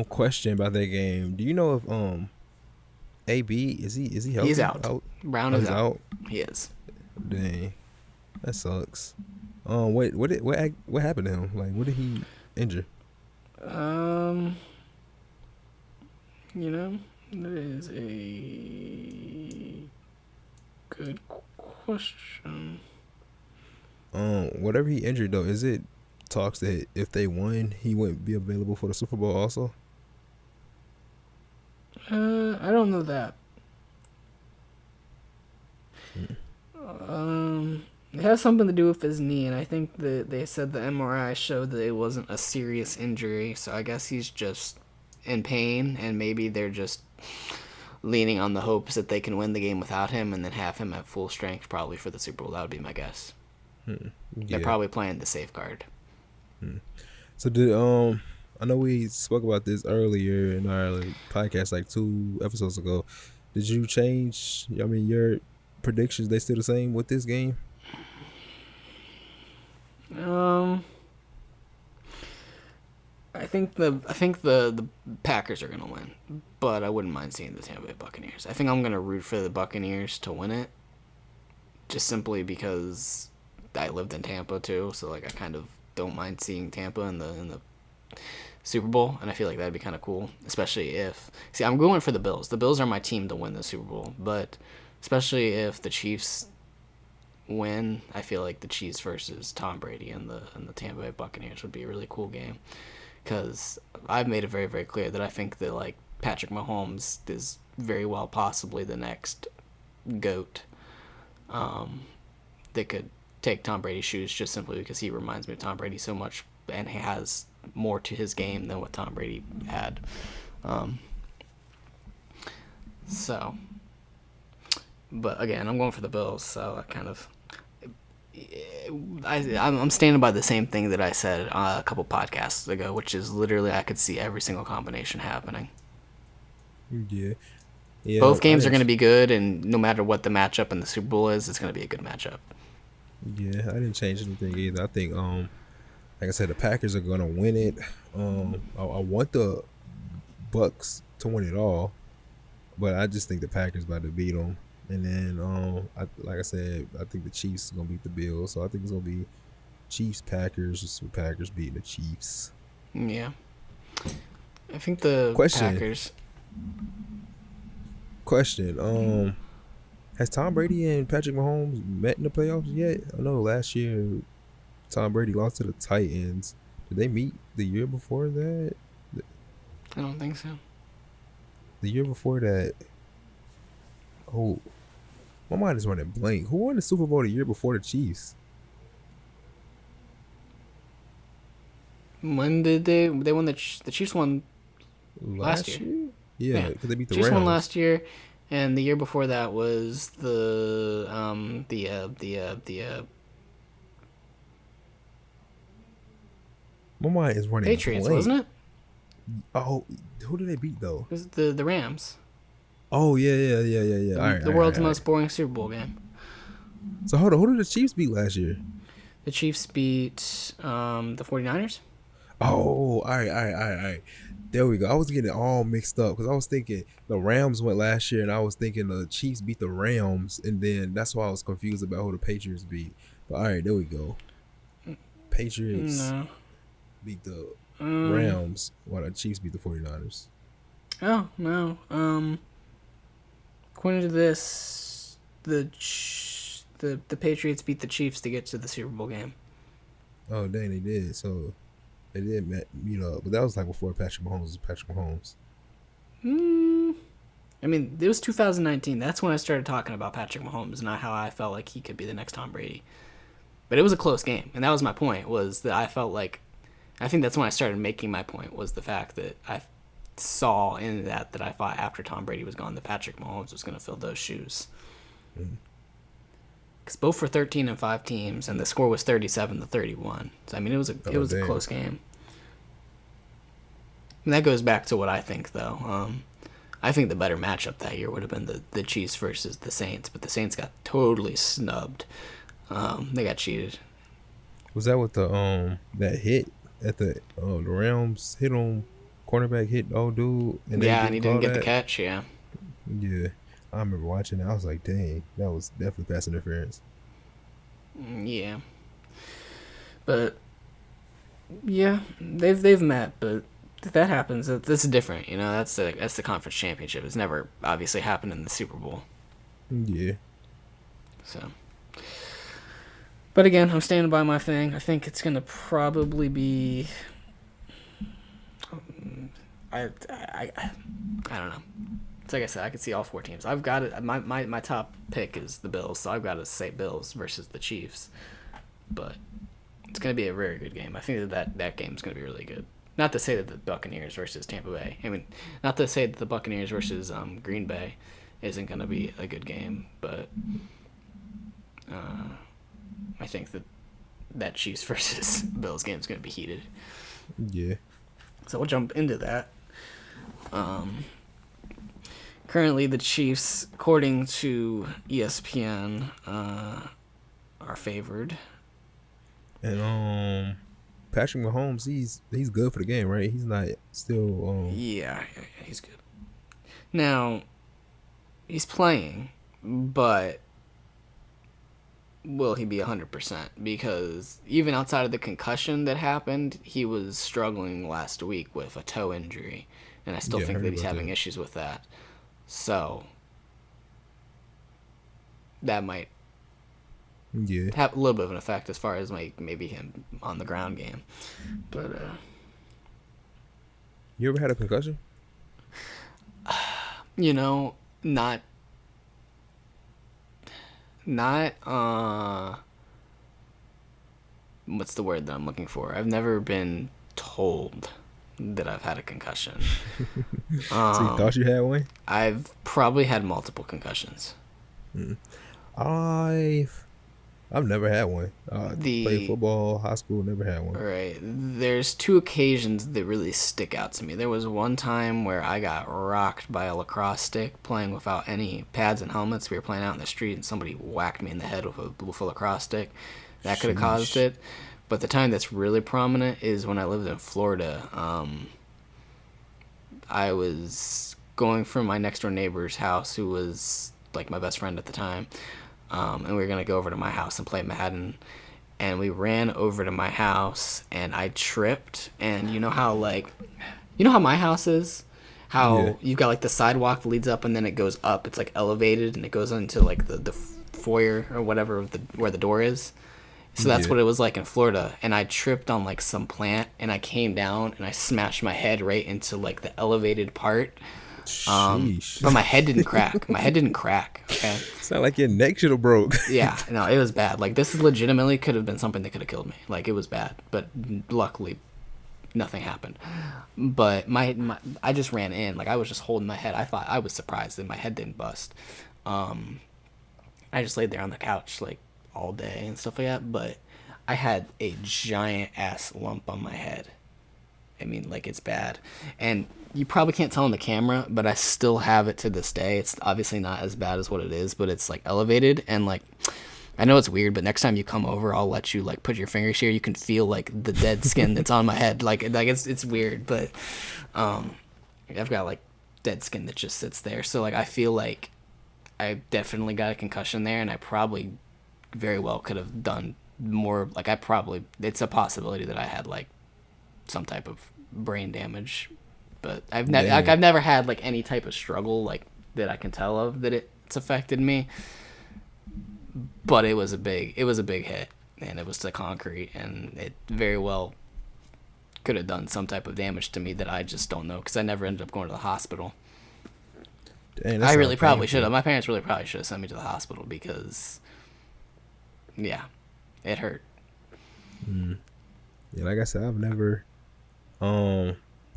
Speaker 2: Question about that game. Do you know if AB is he healthy?
Speaker 1: He's out. Brown
Speaker 2: Oh,
Speaker 1: is
Speaker 2: he's
Speaker 1: out.
Speaker 2: out.
Speaker 1: He is.
Speaker 2: Dang, that sucks. What happened to him? Like, what did he injure?
Speaker 1: Um, that is a good question.
Speaker 2: Whatever he injured though, is it talks that if they won, he wouldn't be available for the Super Bowl also?
Speaker 1: I don't know that.
Speaker 2: Mm.
Speaker 1: It has something to do with his knee, and I think that they said the MRI showed that it wasn't a serious injury, so I guess he's just in pain, and maybe they're just leaning on the hopes that they can win the game without him and then have him at full strength probably for the Super Bowl. That would be my guess. They're
Speaker 2: Yeah.
Speaker 1: probably playing the safeguard.
Speaker 2: So did I know we spoke about this earlier in our podcast like 2 episodes ago. Did you change? I mean, your predictions, they still the same with this game?
Speaker 1: I think the Packers are gonna win, but I wouldn't mind seeing the Tampa Bay Buccaneers. I think I'm gonna root for the Buccaneers to win it, just simply because I lived in Tampa too, so like I kind of don't mind seeing Tampa in the Super Bowl, and I feel like that'd be kind of cool, especially if I'm going for the Bills. The Bills are my team to win the Super Bowl, but especially if the Chiefs win, I feel like the Chiefs versus Tom Brady and the Tampa Bay Buccaneers would be a really cool game. Because I've made it very, very clear that I think that like Patrick Mahomes is very well possibly the next GOAT that could take Tom Brady's shoes, just simply because he reminds me of Tom Brady so much and he has more to his game than what Tom Brady had. But again, I'm going for the Bills, so I kind of. I'm standing by the same thing that I said a couple podcasts ago, which is literally I could see every single combination happening.
Speaker 2: Yeah.
Speaker 1: Both games are going to be good, and no matter what the matchup in the Super Bowl is, it's going to be a good matchup.
Speaker 2: Yeah, I didn't change anything either. I think, like I said, the Packers are going to win it. I want the Bucks to win it all, but I just think the Packers about to beat them. And then, like I said, I think the Chiefs are gonna beat the Bills. So I think it's gonna be Chiefs Packers. Just with Packers beating the Chiefs.
Speaker 1: Yeah, I think the Packers.
Speaker 2: Question. Has Tom Brady and Patrick Mahomes met in the playoffs yet? I know last year Tom Brady lost to the Titans. Did they meet the year before that?
Speaker 1: I don't think so.
Speaker 2: The year before that. Oh. My mind is running blank. Who won the Super Bowl the year before the Chiefs?
Speaker 1: When did they won the Chiefs won last year?
Speaker 2: Yeah, because they beat the
Speaker 1: Chiefs
Speaker 2: Rams.
Speaker 1: Won last year, and the year before that was the
Speaker 2: My mind is running
Speaker 1: Patriots,
Speaker 2: blank.
Speaker 1: wasn't it?
Speaker 2: Oh, who did they beat though?
Speaker 1: It was the Rams.
Speaker 2: Oh yeah.
Speaker 1: The world's most boring Super Bowl game.
Speaker 2: So hold on, who did the Chiefs beat last year?
Speaker 1: The Chiefs beat the 49ers.
Speaker 2: Oh, all right. There we go. I was getting it all mixed up because I was thinking the Rams went last year, and I was thinking the Chiefs beat the Rams, and then that's why I was confused about who the Patriots beat. But all right, there we go. Patriots beat the Rams, while the Chiefs beat the 49ers.
Speaker 1: Oh no. According to this, the Patriots beat the Chiefs to get to the Super Bowl game.
Speaker 2: Oh dang, they did. So they did meet up, but that was like before Patrick Mahomes was Patrick Mahomes.
Speaker 1: I mean, it was 2019. That's when I started talking about Patrick Mahomes, not how I felt like he could be the next Tom Brady. But it was a close game, and that was my point. Was that I felt like, I think that's when I started making my point. Was the fact that I saw in that I thought after Tom Brady was gone that Patrick Mahomes was going to fill those shoes. Because both were 13-5 teams, and the score was 37-31. So I mean, it was a close game. And that goes back to what I think, though. I think the better matchup that year would have been the Chiefs versus the Saints, but the Saints got totally snubbed. They got cheated.
Speaker 2: Was that with the that hit at the Rams hit on cornerback hit old dude?
Speaker 1: And he didn't get the catch. Yeah.
Speaker 2: Yeah, I remember watching it. I was like, dang, that was definitely pass interference.
Speaker 1: Yeah. But yeah, they've met, but if that happens, that's different. You know, that's the conference championship. It's never obviously happened in the Super Bowl.
Speaker 2: Yeah.
Speaker 1: So. But again, I'm standing by my thing. I think it's gonna probably be. I don't know. It's like I said, I could see all four teams. I've got it. My top pick is the Bills, so I've got to say Bills versus the Chiefs. But it's gonna be a very good game. I think that game is gonna be really good. Not to say that the Buccaneers versus Tampa Bay. I mean, not to say that the Buccaneers versus Green Bay isn't gonna be a good game, but I think that Chiefs versus Bills game is going to be heated.
Speaker 2: Yeah.
Speaker 1: So we'll jump into that. Currently, the Chiefs, according to ESPN, are favored.
Speaker 2: And Patrick Mahomes, he's good for the game, right? He's not still
Speaker 1: Yeah, he's good. Now, he's playing, but will he be 100%? Because even outside of the concussion that happened, he was struggling last week with a toe injury. And I still
Speaker 2: Yeah, I
Speaker 1: think
Speaker 2: heard
Speaker 1: that he's
Speaker 2: about
Speaker 1: having
Speaker 2: that.
Speaker 1: issues with that. So, that might
Speaker 2: Yeah.
Speaker 1: have a little bit of an effect as far as maybe him on the ground game. But,
Speaker 2: You ever had a concussion?
Speaker 1: you know, not what's the word that I'm looking for? I've never been told that I've had a concussion.
Speaker 2: So you thought you had one?
Speaker 1: I've probably had multiple concussions.
Speaker 2: I've never had one. Played
Speaker 1: The
Speaker 2: football, high school, never had one.
Speaker 1: Right. There's two occasions that really stick out to me. There was one time where I got rocked by a lacrosse stick playing without any pads and helmets. We were playing out in the street and somebody whacked me in the head with a lacrosse stick. That could have caused
Speaker 2: Sheesh.
Speaker 1: it. But the time that's really prominent is when I lived in Florida. I was going from my next door neighbor's house, who was like my best friend at the time, and we were gonna go over to my house and play Madden. And we ran over to my house, and I tripped. And you know how my house is, how
Speaker 2: Yeah.
Speaker 1: you've got like the sidewalk that leads up, and then it goes up. It's like elevated, and it goes into like the foyer or whatever of where the door is. So that's
Speaker 2: Yeah.
Speaker 1: what it was like in Florida. And I tripped on like some plant, and I came down and I smashed my head right into like the elevated part.
Speaker 2: Sheesh.
Speaker 1: But my head didn't crack. My head didn't crack. Okay.
Speaker 2: Sound like your neck should have broke.
Speaker 1: Yeah, no, it was bad. Like, this legitimately could have been something that could have killed me. Like, it was bad, but luckily, nothing happened. But I just ran in. Like, I was just holding my head. I was surprised that my head didn't bust. I just laid there on the couch like all day and stuff like that. But I had a giant ass lump on my head. I mean, like, it's bad. And you probably can't tell on the camera, but I still have it to this day. It's obviously not as bad as what it is, but it's, like, elevated. And, like, I know it's weird, but next time you come over, I'll let you, like, put your fingers here. You can feel, like, the dead skin that's on my head. Like it's weird, but I've got, like, dead skin that just sits there. So, like, I feel like I definitely got a concussion there, and I probably very well could have done more. Like, it's a possibility that I had, like, some type of brain damage, but I've never had like any type of struggle like that I can tell of that it's affected me. But it was a big hit, and it was to concrete, and it very well could have done some type of damage to me that I just don't know, because I never ended up going to the hospital.
Speaker 2: Dang, that
Speaker 1: I really
Speaker 2: sound
Speaker 1: probably
Speaker 2: painful.
Speaker 1: should have. My parents really probably should have sent me to the hospital, because yeah, it hurt.
Speaker 2: Yeah, like I said, I've never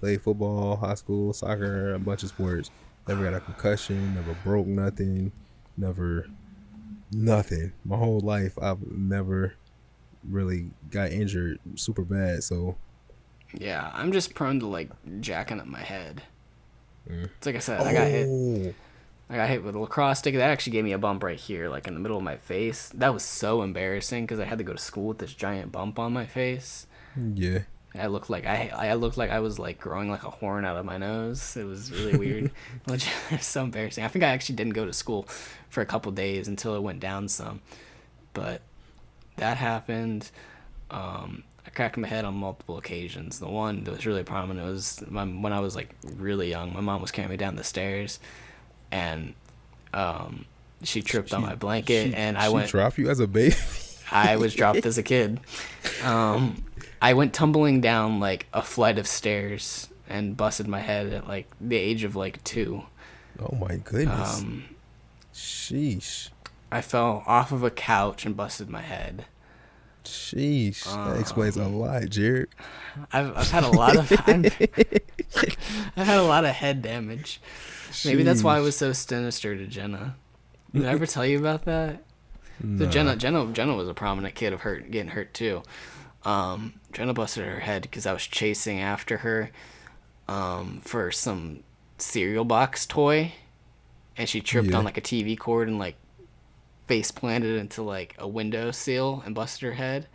Speaker 2: played football, high school, soccer, a bunch of sports. Never got a concussion, never broke nothing, never nothing. My whole life I've never really got injured super bad, so
Speaker 1: Yeah, I'm just prone to like jacking up my head. It's like I said,
Speaker 2: oh,
Speaker 1: I got hit with a lacrosse stick. That actually gave me a bump right here, like in the middle of my face. That was so embarrassing because I had to go to school with this giant bump on my face.
Speaker 2: yeah.
Speaker 1: I looked like I was like growing like a horn out of my nose. It was really weird. It was so embarrassing. I think I actually didn't go to school for a couple days until it went down some. But that happened. I cracked my head on multiple occasions. The one that was really prominent was when I was like really young. My mom was carrying me down the stairs, and she tripped on my blanket, and I went.
Speaker 2: She dropped you as a baby.
Speaker 1: I was dropped as a kid. I went tumbling down like a flight of stairs and busted my head at like the age of like 2.
Speaker 2: Oh my goodness. Sheesh.
Speaker 1: I fell off of a couch and busted my head.
Speaker 2: Sheesh. That explains a lot, Jared.
Speaker 1: I've had a lot of I've had a lot of head damage. Maybe that's why I was so sinister to Jenna. Did I ever tell you about that? So Jenna was a prominent kid of getting hurt too. Jenna busted her head because I was chasing after her for some cereal box toy, and she tripped
Speaker 2: Yeah.
Speaker 1: on like a TV cord and like face planted into like a window sill and busted her head.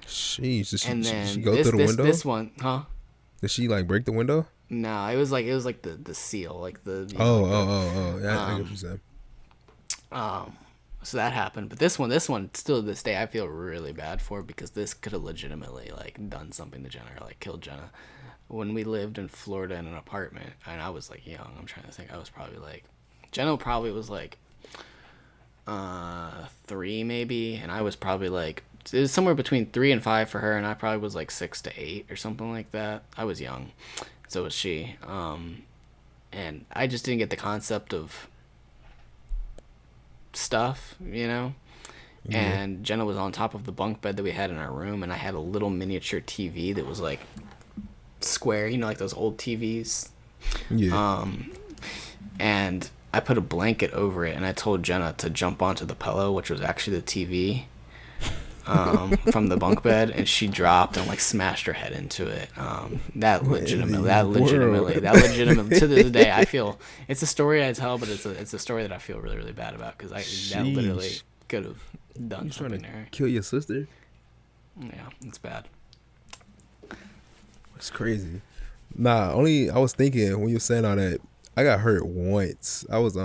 Speaker 2: Sheesh.
Speaker 1: And
Speaker 2: Did she
Speaker 1: then
Speaker 2: go through the window?
Speaker 1: this one, huh?
Speaker 2: Did she like break the window?
Speaker 1: No, it was like the seal, like the
Speaker 2: Oh,
Speaker 1: like
Speaker 2: oh. Yeah, I get
Speaker 1: um,
Speaker 2: what you said.
Speaker 1: so that happened. But this one, still to this day, I feel really bad for because this could have legitimately like done something to Jenna or like killed Jenna. When we lived in Florida in an apartment, and I was like young, I'm trying to think, I was probably like, Jenna probably was like 3 maybe, and I was probably like, it was somewhere between 3 and 5 for her, and I probably was like 6 to 8 or something like that. I was young, so was she. And I just didn't get the concept of stuff, you know.
Speaker 2: Yeah.
Speaker 1: And Jenna was on top of the bunk bed that we had in our room, and I had a little miniature TV that was like square, you know, like those old TVs.
Speaker 2: Yeah.
Speaker 1: And I put a blanket over it, and I told Jenna to jump onto the pillow, which was actually the TV, from the bunk bed, and she dropped and like smashed her head into it. That legitimately, to this day, I feel it's a story I tell, but it's a story that I feel really, really bad about because that literally could have done
Speaker 2: You trying
Speaker 1: something
Speaker 2: to
Speaker 1: to her.
Speaker 2: kill your sister?
Speaker 1: Yeah, it's bad.
Speaker 2: It's crazy. Nah, only I was thinking when you were saying all that, I got hurt once. I was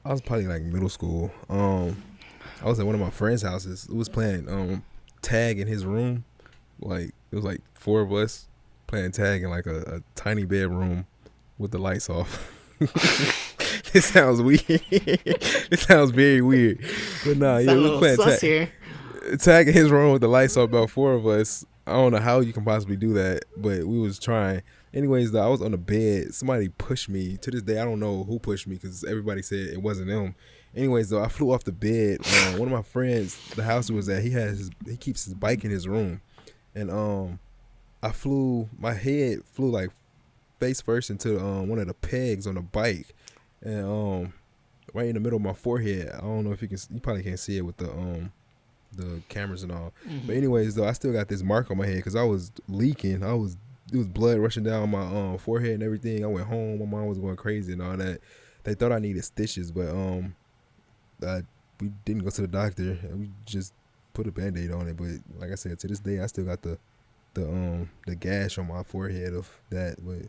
Speaker 2: probably like middle school. I was at one of my friends' houses. It was playing tag in his room. Like it was like 4 of us playing tag in like a tiny bedroom with the lights off. This sounds weird. This sounds very weird. But nah, yeah, we was playing tag in his room with the lights off, about 4 of us. I don't know how you can possibly do that, but we was trying. Anyways, though, I was on the bed. Somebody pushed me. To this day, I don't know who pushed me because everybody said it wasn't them. Anyways, though, I flew off the bed. One of my friends, the house he was at, he keeps his bike in his room, and my head flew like face first into one of the pegs on the bike, and right in the middle of my forehead. I don't know if you probably can't see it with the cameras and all.
Speaker 1: Mm-hmm.
Speaker 2: But anyways, though, I still got this mark on my head because I was leaking. It was blood rushing down my forehead and everything. I went home. My mom was going crazy and all that. They thought I needed stitches, but we didn't go to the doctor. We just put a Band-Aid on it. But like I said, to this day, I still got the gash on my forehead of that. But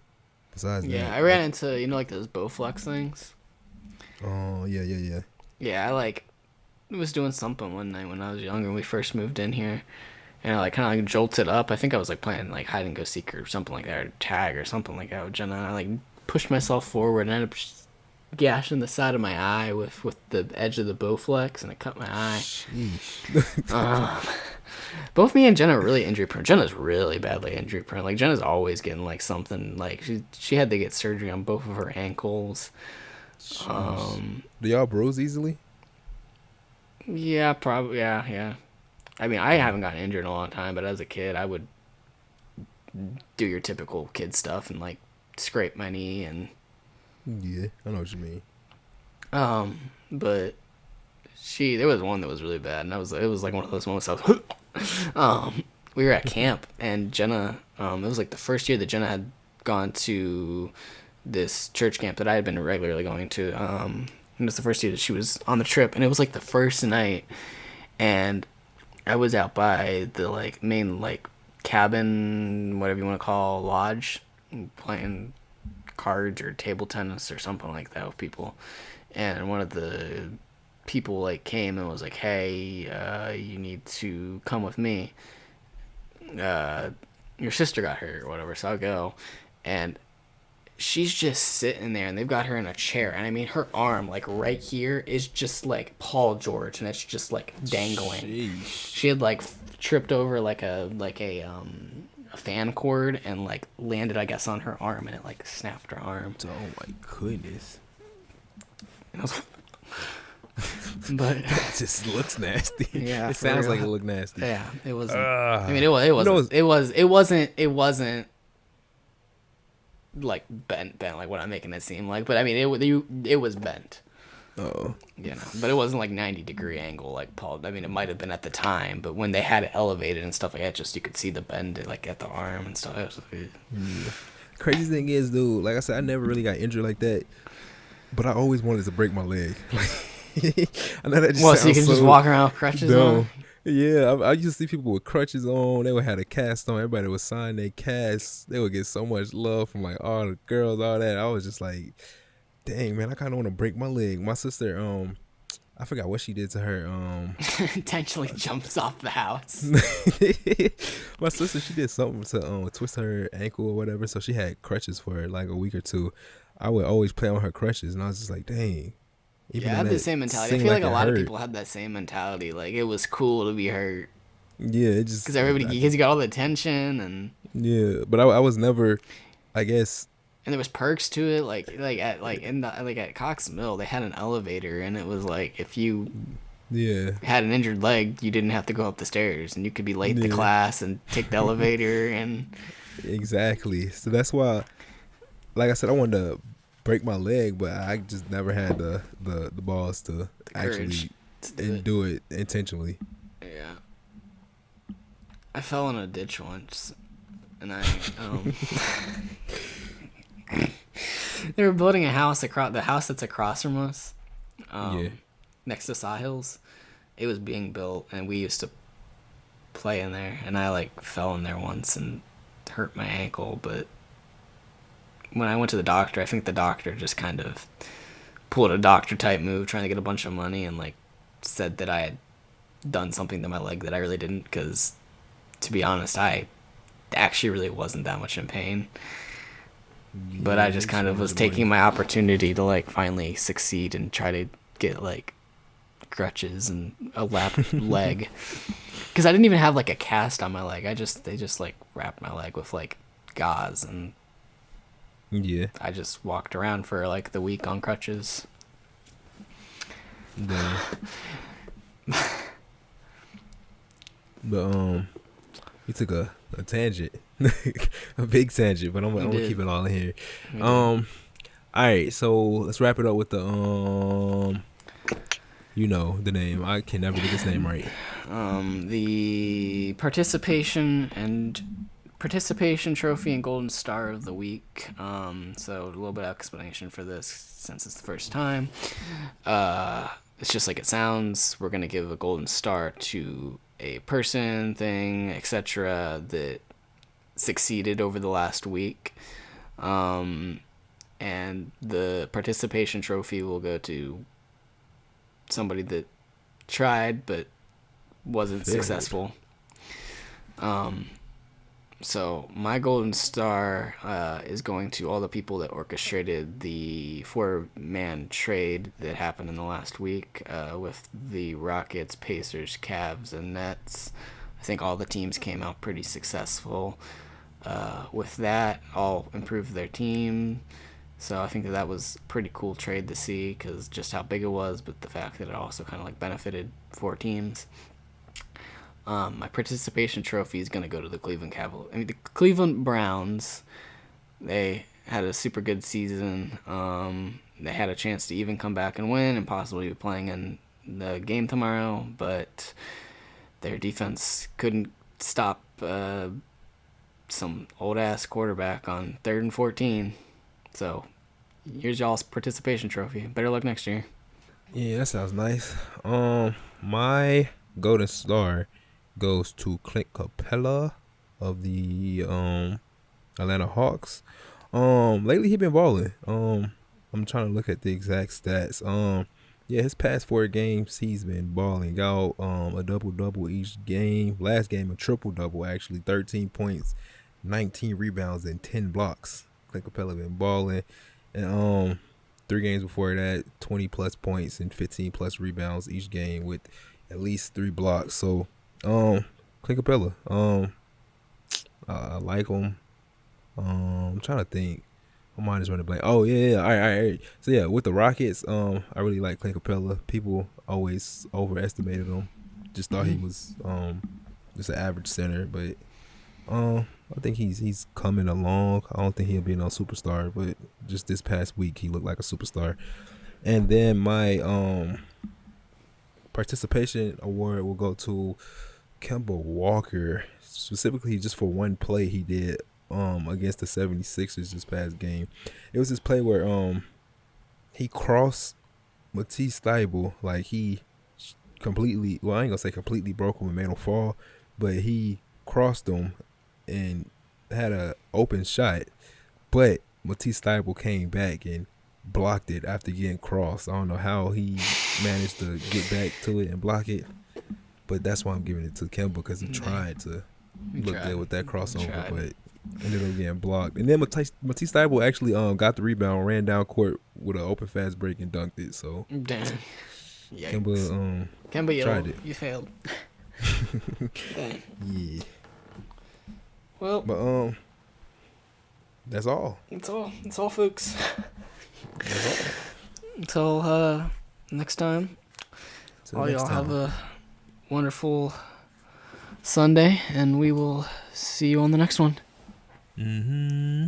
Speaker 2: besides that,
Speaker 1: I ran into like those Bowflex things.
Speaker 2: Oh yeah.
Speaker 1: Yeah, I like was doing something one night when I was younger when we first moved in here, and I like kind of like jolted up. I think I was like playing like hide and go seek or something like that, or tag or something like that with Jenna. And I like pushed myself forward and ended up gashing the side of my eye with the edge of the Bowflex, and it cut my eye. Both me and Jenna are really injury prone. Jenna's really badly injury prone. Like Jenna's always getting like something. Like she had to get surgery on both of her ankles.
Speaker 2: Do y'all bruise easily?
Speaker 1: Yeah, probably. Yeah. I mean, I haven't gotten injured in a long time, but as a kid, I would do your typical kid stuff and like scrape my knee and.
Speaker 2: Yeah, I know what you mean.
Speaker 1: But there was one that was really bad, and it was like one of those moments I was, we were at camp, and Jenna, it was like the first year that Jenna had gone to this church camp that I had been regularly going to, and it was the first year that she was on the trip, and it was like the first night, and I was out by the like main like cabin, whatever you want to call, lodge, playing cards or table tennis or something like that with people, and one of the people like came and was like, hey, you need to come with me, your sister got hurt or whatever, so I'll go. And she's just sitting there, and they've got her in a chair, and I mean her arm like right here is just like Paul George, and it's just like dangling.
Speaker 2: Sheesh.
Speaker 1: She had like tripped over like a fan cord and like landed, I guess, on her arm, and it like snapped her arm.
Speaker 2: Oh my goodness.
Speaker 1: But
Speaker 2: it just looks nasty.
Speaker 1: Yeah,
Speaker 2: it sounds like it looked nasty.
Speaker 1: Yeah, it wasn't. I mean, it wasn't like bent like what I'm making it seem like. But I mean, it was bent.
Speaker 2: Oh.
Speaker 1: You know, but it wasn't like 90-degree angle like Paul. I mean, it might have been at the time, but when they had it elevated and stuff like that, just you could see the bend like at the arm and stuff. It was,
Speaker 2: Crazy thing is, dude, like I said, I never really got injured like that. but I always wanted to break my leg. I know that just
Speaker 1: Well,
Speaker 2: sounds
Speaker 1: so you can just walk around with crutches on?
Speaker 2: dumb. Yeah, I used to see people with crutches on. They would have a cast on. Everybody would sign their casts. They would get so much love from like all the girls, all that. I was just like, dang man, I kind of want to break my leg. My sister, I forgot what she did to her.
Speaker 1: Intentionally jumps off the house.
Speaker 2: My sister, she did something to twist her ankle or whatever, so she had crutches for like a week or two. I would always play on her crutches, and I was just like, dang. Even
Speaker 1: Yeah, I
Speaker 2: though
Speaker 1: had the
Speaker 2: that
Speaker 1: same mentality. I
Speaker 2: seemed
Speaker 1: feel like
Speaker 2: it
Speaker 1: a lot of
Speaker 2: hurt.
Speaker 1: people had that same mentality. Like, it was cool to be hurt.
Speaker 2: Yeah, it just
Speaker 1: Because you got all the attention, and
Speaker 2: yeah, but I was never, I guess.
Speaker 1: there was perks to it. At Cox Mill, they had an elevator, and it was like, if you
Speaker 2: Yeah,
Speaker 1: had an injured leg, you didn't have to go up the stairs, and you could be late to
Speaker 2: Yeah.
Speaker 1: class and take the elevator. And
Speaker 2: exactly. So that's why, like I said, I wanted to break my leg, but I just never had the balls to
Speaker 1: courage
Speaker 2: actually
Speaker 1: to do it.
Speaker 2: do it intentionally.
Speaker 1: Yeah. I fell in a ditch once, and I they were building a house across the house that's across from us,
Speaker 2: Yeah.
Speaker 1: next to Sahil's. It was being built, and we used to play in there, and I like fell in there once and hurt my ankle. But when I went to the doctor, I think the doctor just kind of pulled a doctor type move, trying to get a bunch of money, and like said that I had done something to my leg that I really didn't, because to be honest, I actually really wasn't that much in pain. But I just kind of was taking my opportunity to like finally succeed and try to get like crutches and a lap leg, because I didn't even have like a cast on my leg. They just like wrapped my leg with like gauze, and
Speaker 2: Yeah.
Speaker 1: I just walked around for like the week on crutches.
Speaker 2: Damn. But we took a tangent, a big tangent, but I'm gonna
Speaker 1: did.
Speaker 2: keep it all in here.
Speaker 1: We did.
Speaker 2: All right, so let's wrap it up with the you know the name. I can never get this name right.
Speaker 1: The participation trophy and golden star of the week. So a little bit of explanation for this since it's the first time. It's just like it sounds. We're gonna give a golden star to a person, thing, etc. that succeeded over the last week. And the participation trophy will go to somebody that tried but wasn't
Speaker 2: Failed.
Speaker 1: successful. So my golden star is going to all the people that orchestrated the 4-man trade that happened in the last week with the Rockets, Pacers, Cavs, and Nets. I think all the teams came out pretty successful with that. All improved their team. So I think that was a pretty cool trade to see, because just how big it was, but the fact that it also kind of like benefited 4 teams. My participation trophy is going to go to the the Cleveland Browns. They had a super good season. They had a chance to even come back and win and possibly be playing in the game tomorrow, but their defense couldn't stop some old-ass quarterback on 3rd and 14. So here's y'all's participation trophy. Better luck next year.
Speaker 2: Yeah, that sounds nice. My golden star goes to Clint Capella of the Atlanta Hawks. Lately he been balling. I'm trying to look at the exact stats. Yeah, his past 4 games he's been balling out. A double each game. Last game a triple-double actually. 13 points, 19 rebounds, and 10 blocks. Clint Capella been balling. And 3 games before that, 20 plus points and 15 plus rebounds each game with at least 3 blocks. So Clint Capella, I like him. I'm trying to think. My mind is running blank. Oh yeah. All right. So yeah, with the Rockets, I really like Clint Capella. People always overestimated him. Just thought he was just an average center, but I think he's coming along. I don't think he'll be no superstar, but just this past week he looked like a superstar. And then my participation award will go to Kemba Walker, specifically just for one play he did against the 76ers this past game. It was this play where he crossed Matisse Thybulle, like he completely. Well, I ain't gonna say completely broke him and made him fall, but he crossed him and had a open shot. But Matisse Thybulle came back and blocked it after getting crossed. I don't know how he managed to get back to it and block it, but that's why I'm giving it to Kemba because he tried to look good with that crossover, but ended up getting blocked. And then Matisse Thybulle actually got the rebound, ran down court with an open fast break and dunked it. So
Speaker 1: damn,
Speaker 2: Kemba tried it.
Speaker 1: You failed. Dang.
Speaker 2: Yeah.
Speaker 1: Well,
Speaker 2: but that's all.
Speaker 1: That's all, folks.
Speaker 2: That's all.
Speaker 1: Until next time. All y'all have a wonderful Sunday, and we will see you on the next one.
Speaker 2: Mm-hmm.